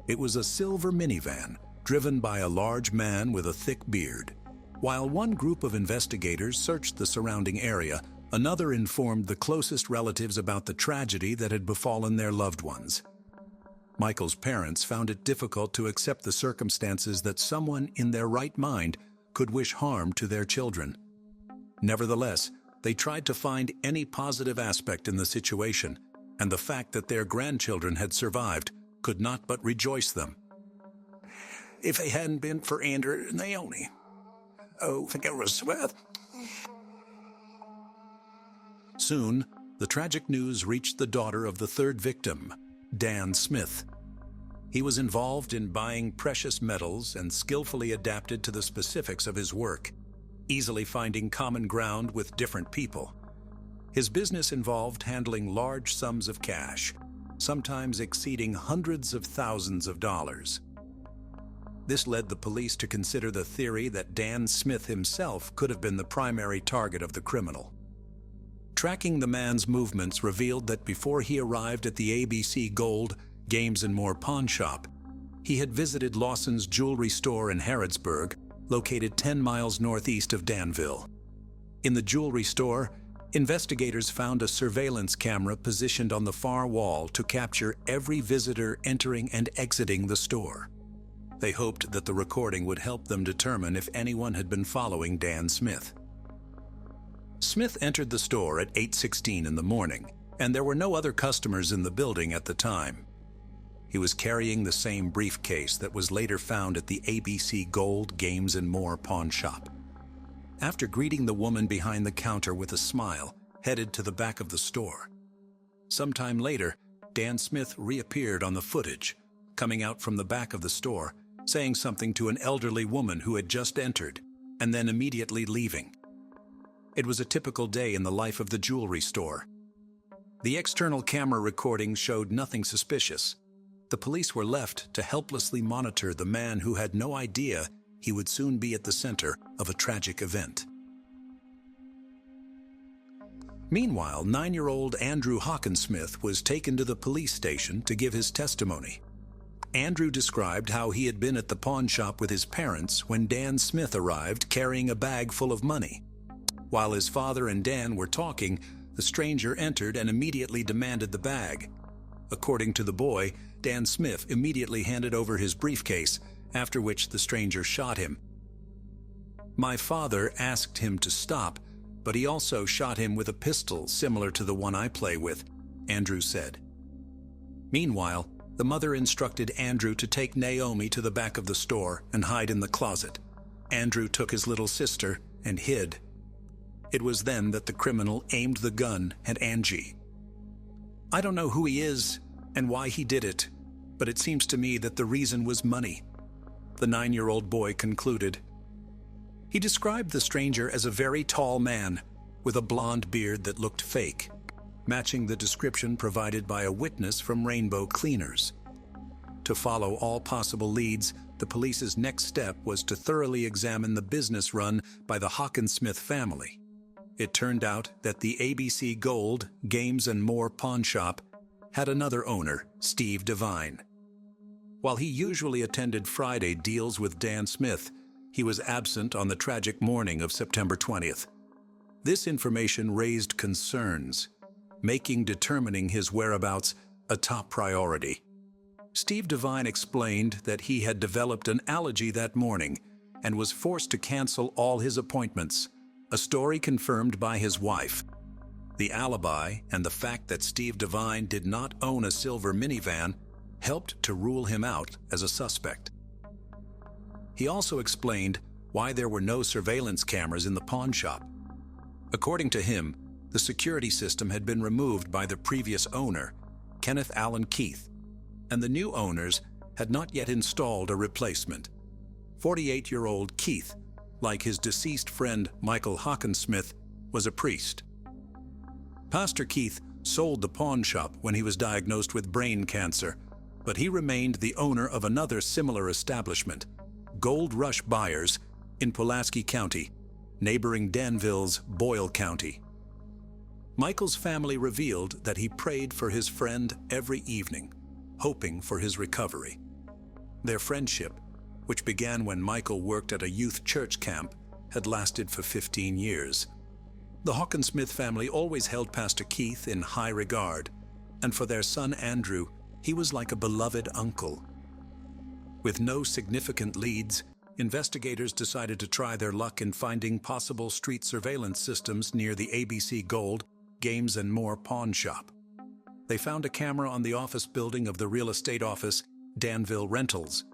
It was a silver minivan, driven by a large man with a thick beard. While one group of investigators searched the surrounding area, another informed the closest relatives about the tragedy that had befallen their loved ones. Michael's parents found it difficult to accept the circumstances that someone in their right mind could wish harm to their children. Nevertheless, they tried to find any positive aspect in the situation, and the fact that their grandchildren had survived could not but rejoice them. If it hadn't been for Andrew and Naomi, I think it was worth. Soon, the tragic news reached the daughter of the third victim, Dan Smith. He was involved in buying precious metals and skillfully adapted to the specifics of his work, easily finding common ground with different people. His business involved handling large sums of cash, sometimes exceeding hundreds of thousands of dollars. This led the police to consider the theory that Dan Smith himself could have been the primary target of the criminal. Tracking the man's movements revealed that before he arrived at the ABC Gold, Games and More pawn shop, he had visited Lawson's jewelry store in Harrodsburg, located 10 miles northeast of Danville. In the jewelry store, investigators found a surveillance camera positioned on the far wall to capture every visitor entering and exiting the store. They hoped that the recording would help them determine if anyone had been following Dan Smith. Smith entered the store at 8:16 in the morning, and there were no other customers in the building at the time. He was carrying the same briefcase that was later found at the ABC Gold, Games and More pawn shop. After greeting the woman behind the counter with a smile, headed to the back of the store. Sometime later, Dan Smith reappeared on the footage, coming out from the back of the store, saying something to an elderly woman who had just entered, and then immediately leaving. It was a typical day in the life of the jewelry store. The external camera recording showed nothing suspicious. The police were left to helplessly monitor the man who had no idea he would soon be at the center of a tragic event. Meanwhile, 9-year-old Andrew Hawkinsmith was taken to the police station to give his testimony. Andrew described how he had been at the pawn shop with his parents when Dan Smith arrived carrying a bag full of money. While his father and Dan were talking, the stranger entered and immediately demanded the bag. According to the boy, Dan Smith immediately handed over his briefcase, after which the stranger shot him. "My father asked him to stop, but he also shot him with a pistol similar to the one I play with," Andrew said. Meanwhile, the mother instructed Andrew to take Naomi to the back of the store and hide in the closet. Andrew took his little sister and hid. It was then that the criminal aimed the gun at Angie. "I don't know who he is and why he did it, but it seems to me that the reason was money," the 9-year-old boy concluded. He described the stranger as a very tall man with a blonde beard that looked fake, matching the description provided by a witness from Rainbow Cleaners. To follow all possible leads, the police's next step was to thoroughly examine the business run by the Hawkinsmith family. it turned out that the ABC Gold, Games and More pawn shop had another owner, Steve Devine. While he usually attended Friday deals with Dan Smith, he was absent on the tragic morning of September 20th. This information raised concerns, making determining his whereabouts a top priority. Steve Devine explained that he had developed an allergy that morning and was forced to cancel all his appointments, a story confirmed by his wife. The alibi and the fact that Steve Devine did not own a silver minivan helped to rule him out as a suspect. He also explained why there were no surveillance cameras in the pawn shop. According to him, the security system had been removed by the previous owner, Kenneth Allen Keith, and the new owners had not yet installed a replacement. 48-year-old Keith, like his deceased friend Michael Hockensmith, was a priest. Pastor Keith sold the pawn shop when he was diagnosed with brain cancer, but he remained the owner of another similar establishment, Gold Rush Buyers, in Pulaski County, neighboring Danville's Boyle County. Michael's family revealed that he prayed for his friend every evening, hoping for his recovery. Their friendship, which began when Michael worked at a youth church camp, had lasted for 15 years. The Hockensmith family always held Pastor Keith in high regard, and for their son Andrew, he was like a beloved uncle. With no significant leads, investigators decided to try their luck in finding possible street surveillance systems near the ABC Gold, Games and More pawn shop. They found a camera on the office building of the real estate office, Danville Rentals.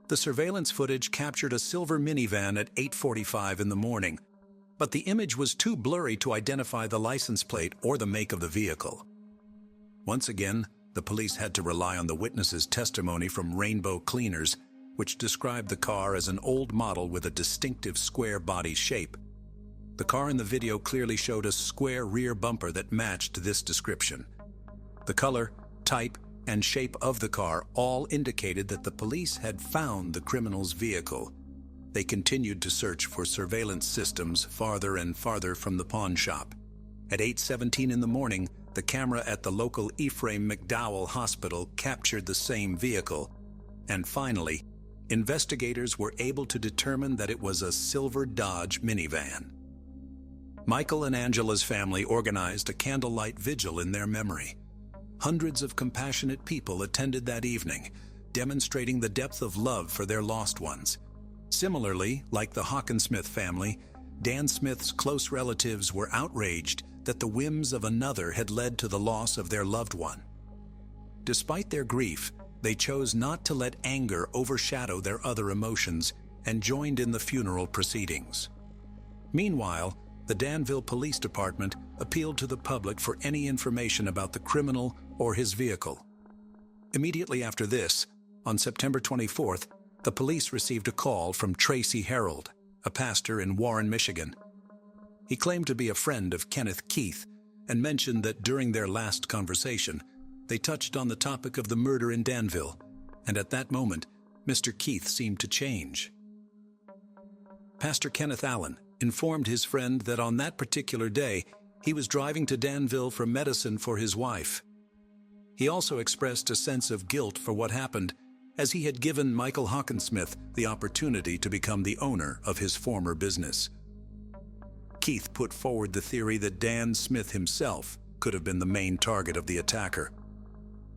The surveillance footage captured a silver minivan at 8:45 in the morning, but the image was too blurry to identify the license plate or the make of the vehicle. Once again, the police had to rely on the witnesses' testimony from Rainbow Cleaners, which described the car as an old model with a distinctive square body shape. The car in the video clearly showed a square rear bumper that matched this description. The color, type, and shape of the car all indicated that the police had found the criminal's vehicle. They continued to search for surveillance systems farther and farther from the pawn shop. At 8:17 in the morning, the camera at the local Ephraim McDowell Hospital captured the same vehicle. And finally, investigators were able to determine that it was a silver Dodge minivan. Michael and Angela's family organized a candlelight vigil in their memory. Hundreds of compassionate people attended that evening, demonstrating the depth of love for their lost ones. Similarly, like the Hockensmith family, Dan Smith's close relatives were outraged that the whims of another had led to the loss of their loved one. Despite their grief, they chose not to let anger overshadow their other emotions and joined in the funeral proceedings. Meanwhile, the Danville Police Department appealed to the public for any information about the criminal or his vehicle. Immediately after this, on September 24th, the police received a call from Tracy Harold, a pastor in Warren, Michigan. He claimed to be a friend of Kenneth Keith and mentioned that during their last conversation, they touched on the topic of the murder in Danville, and at that moment, Mr. Keith seemed to change. Pastor Kenneth Allen informed his friend that on that particular day, he was driving to Danville for medicine for his wife. He also expressed a sense of guilt for what happened, as he had given Michael Hockensmith the opportunity to become the owner of his former business. Keith put forward the theory that Dan Smith himself could have been the main target of the attacker.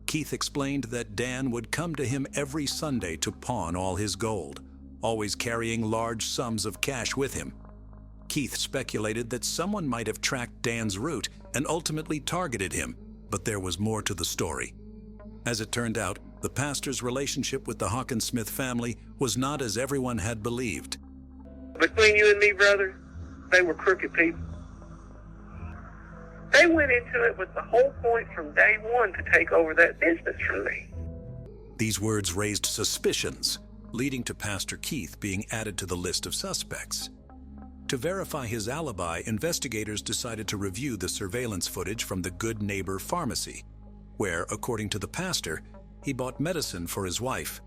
Keith explained that Dan would come to him every Sunday to pawn all his gold, always carrying large sums of cash with him. Keith speculated that someone might have tracked Dan's route and ultimately targeted him, but there was more to the story. As it turned out, the pastor's relationship with the Hockensmith family was not as everyone had believed. Between you and me, brother, they were crooked people. They went into it with the whole point from day one to take over that business from me. These words raised suspicions, leading to Pastor Keith being added to the list of suspects. To verify his alibi, investigators decided to review the surveillance footage from the Good Neighbor Pharmacy, where, according to the pastor, he bought medicine for his wife.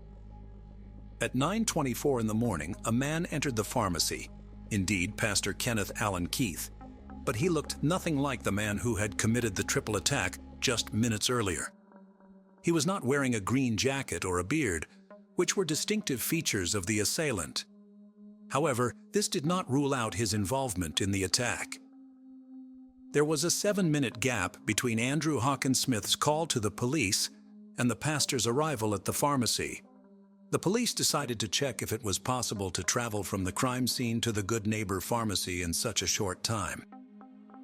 At 9:24 in the morning, a man entered the pharmacy, indeed Pastor Kenneth Allen Keith, but he looked nothing like the man who had committed the triple attack just minutes earlier. He was not wearing a green jacket or a beard, which were distinctive features of the assailant. However, this did not rule out his involvement in the attack. There was a 7-minute gap between Andrew Hawkinsmith's call to the police and the pastor's arrival at the pharmacy. The police decided to check if it was possible to travel from the crime scene to the Good Neighbor pharmacy in such a short time.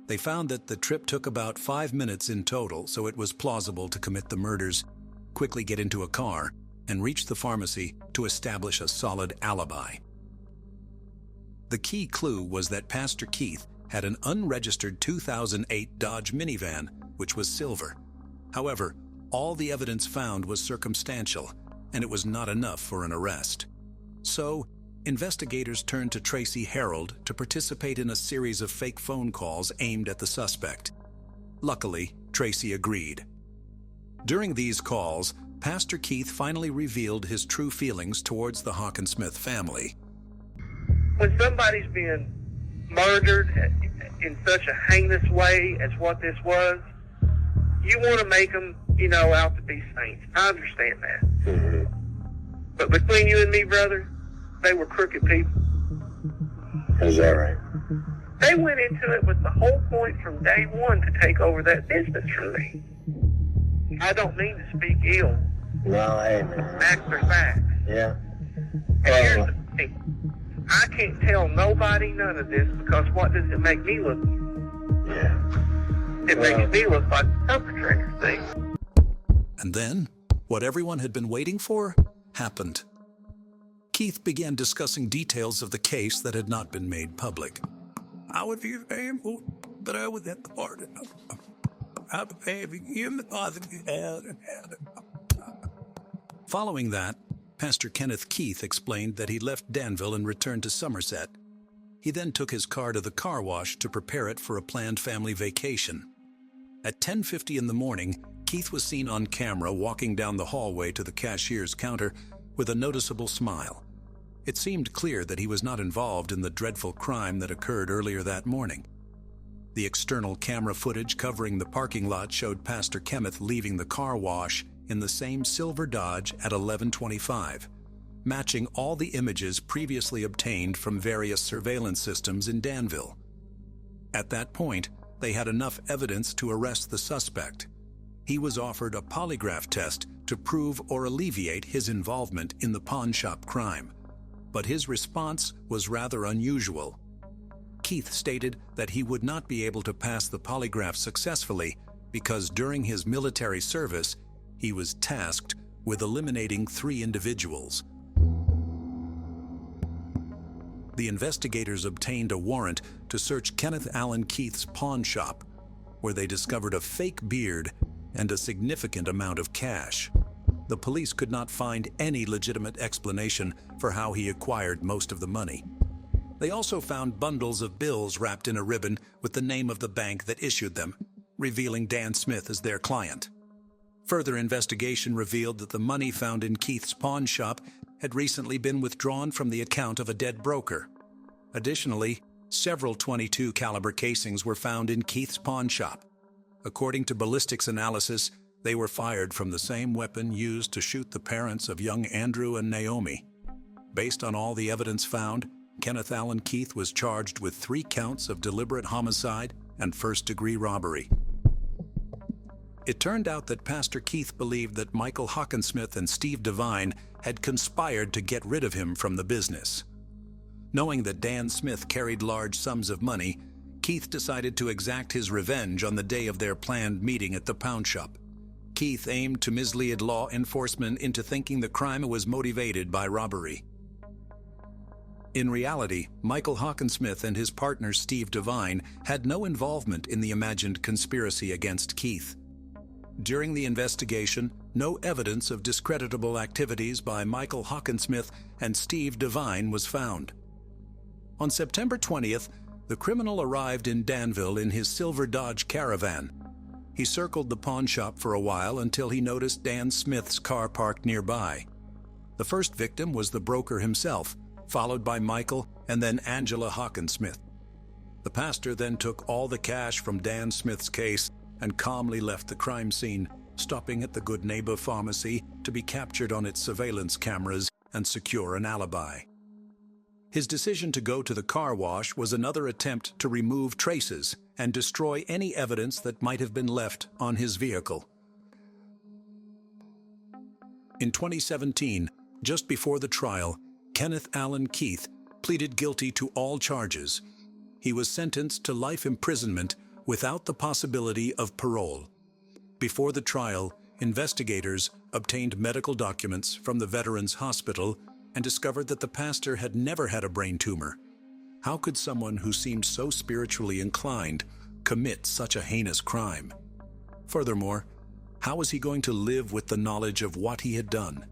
They found that the trip took about 5 minutes in total, so it was plausible to commit the murders, quickly get into a car, and reach the pharmacy to establish a solid alibi. The key clue was that Pastor Keith had an unregistered 2008 Dodge minivan, which was silver. However, all the evidence found was circumstantial, and it was not enough for an arrest. So, investigators turned to Tracy Harold to participate in a series of fake phone calls aimed at the suspect. Luckily, Tracy agreed. During these calls, Pastor Keith finally revealed his true feelings towards the Hawkinsmith family. When somebody's being murdered in such a heinous way as what this was, you want to make them, out to be saints. I understand that. Mm-hmm. But between you and me, brother, they were crooked people. Is that right? They went into it with the whole point from day one to take over that business from me. I don't mean to speak ill. No, hey, man. Facts are facts. Yeah. And here's the thing. I can't tell nobody none of this because what does it make me look? Yeah. It makes me look like a perpetrator thing. And then, what everyone had been waiting for happened. Keith began discussing details of the case that had not been made public. I would be thankful, but I was at the party. I was having him the positive. Following that, Pastor Kenneth Keith explained that he left Danville and returned to Somerset. He then took his car to the car wash to prepare it for a planned family vacation. At 10:50 in the morning, Keith was seen on camera walking down the hallway to the cashier's counter with a noticeable smile. It seemed clear that he was not involved in the dreadful crime that occurred earlier that morning. The external camera footage covering the parking lot showed Pastor Kenneth leaving the car wash in the same silver Dodge at 11:25, matching all the images previously obtained from various surveillance systems in Danville. At that point, they had enough evidence to arrest the suspect. He was offered a polygraph test to prove or alleviate his involvement in the pawn shop crime, but his response was rather unusual. Keith stated that he would not be able to pass the polygraph successfully because during his military service, he was tasked with eliminating 3 individuals. The investigators obtained a warrant to search Kenneth Allen Keith's pawn shop, where they discovered a fake beard and a significant amount of cash. The police could not find any legitimate explanation for how he acquired most of the money. They also found bundles of bills wrapped in a ribbon with the name of the bank that issued them, revealing Dan Smith as their client. Further investigation revealed that the money found in Keith's pawn shop had recently been withdrawn from the account of a dead broker. Additionally, several .22 caliber casings were found in Keith's pawn shop. According to ballistics analysis, they were fired from the same weapon used to shoot the parents of young Andrew and Naomi. Based on all the evidence found, Kenneth Allen Keith was charged with 3 counts of deliberate homicide and first-degree robbery. It turned out that Pastor Keith believed that Michael Hawkinsmith and Steve Devine had conspired to get rid of him from the business. Knowing that Dan Smith carried large sums of money, Keith decided to exact his revenge on the day of their planned meeting at the pawn shop. Keith aimed to mislead law enforcement into thinking the crime was motivated by robbery. In reality, Michael Hawkinsmith and his partner Steve Devine had no involvement in the imagined conspiracy against Keith. During the investigation, no evidence of discreditable activities by Michael Hawkinsmith and Steve Devine was found. On September 20th, the criminal arrived in Danville in his silver Dodge Caravan. He circled the pawn shop for a while until he noticed Dan Smith's car parked nearby. The first victim was the broker himself, followed by Michael and then Angela Hawkinsmith. The The pastor then took all the cash from Dan Smith's case and calmly left the crime scene, stopping at the Good Neighbor pharmacy to be captured on its surveillance cameras and secure an alibi. His decision to go to the car wash was another attempt to remove traces and destroy any evidence that might have been left on his vehicle. In 2017, just before the trial, Kenneth Allen Keith pleaded guilty to all charges. He was sentenced to life imprisonment without the possibility of parole. Before the trial, investigators obtained medical documents from the Veterans Hospital and discovered that the pastor had never had a brain tumor. How could someone who seemed so spiritually inclined commit such a heinous crime? Furthermore, how was he going to live with the knowledge of what he had done?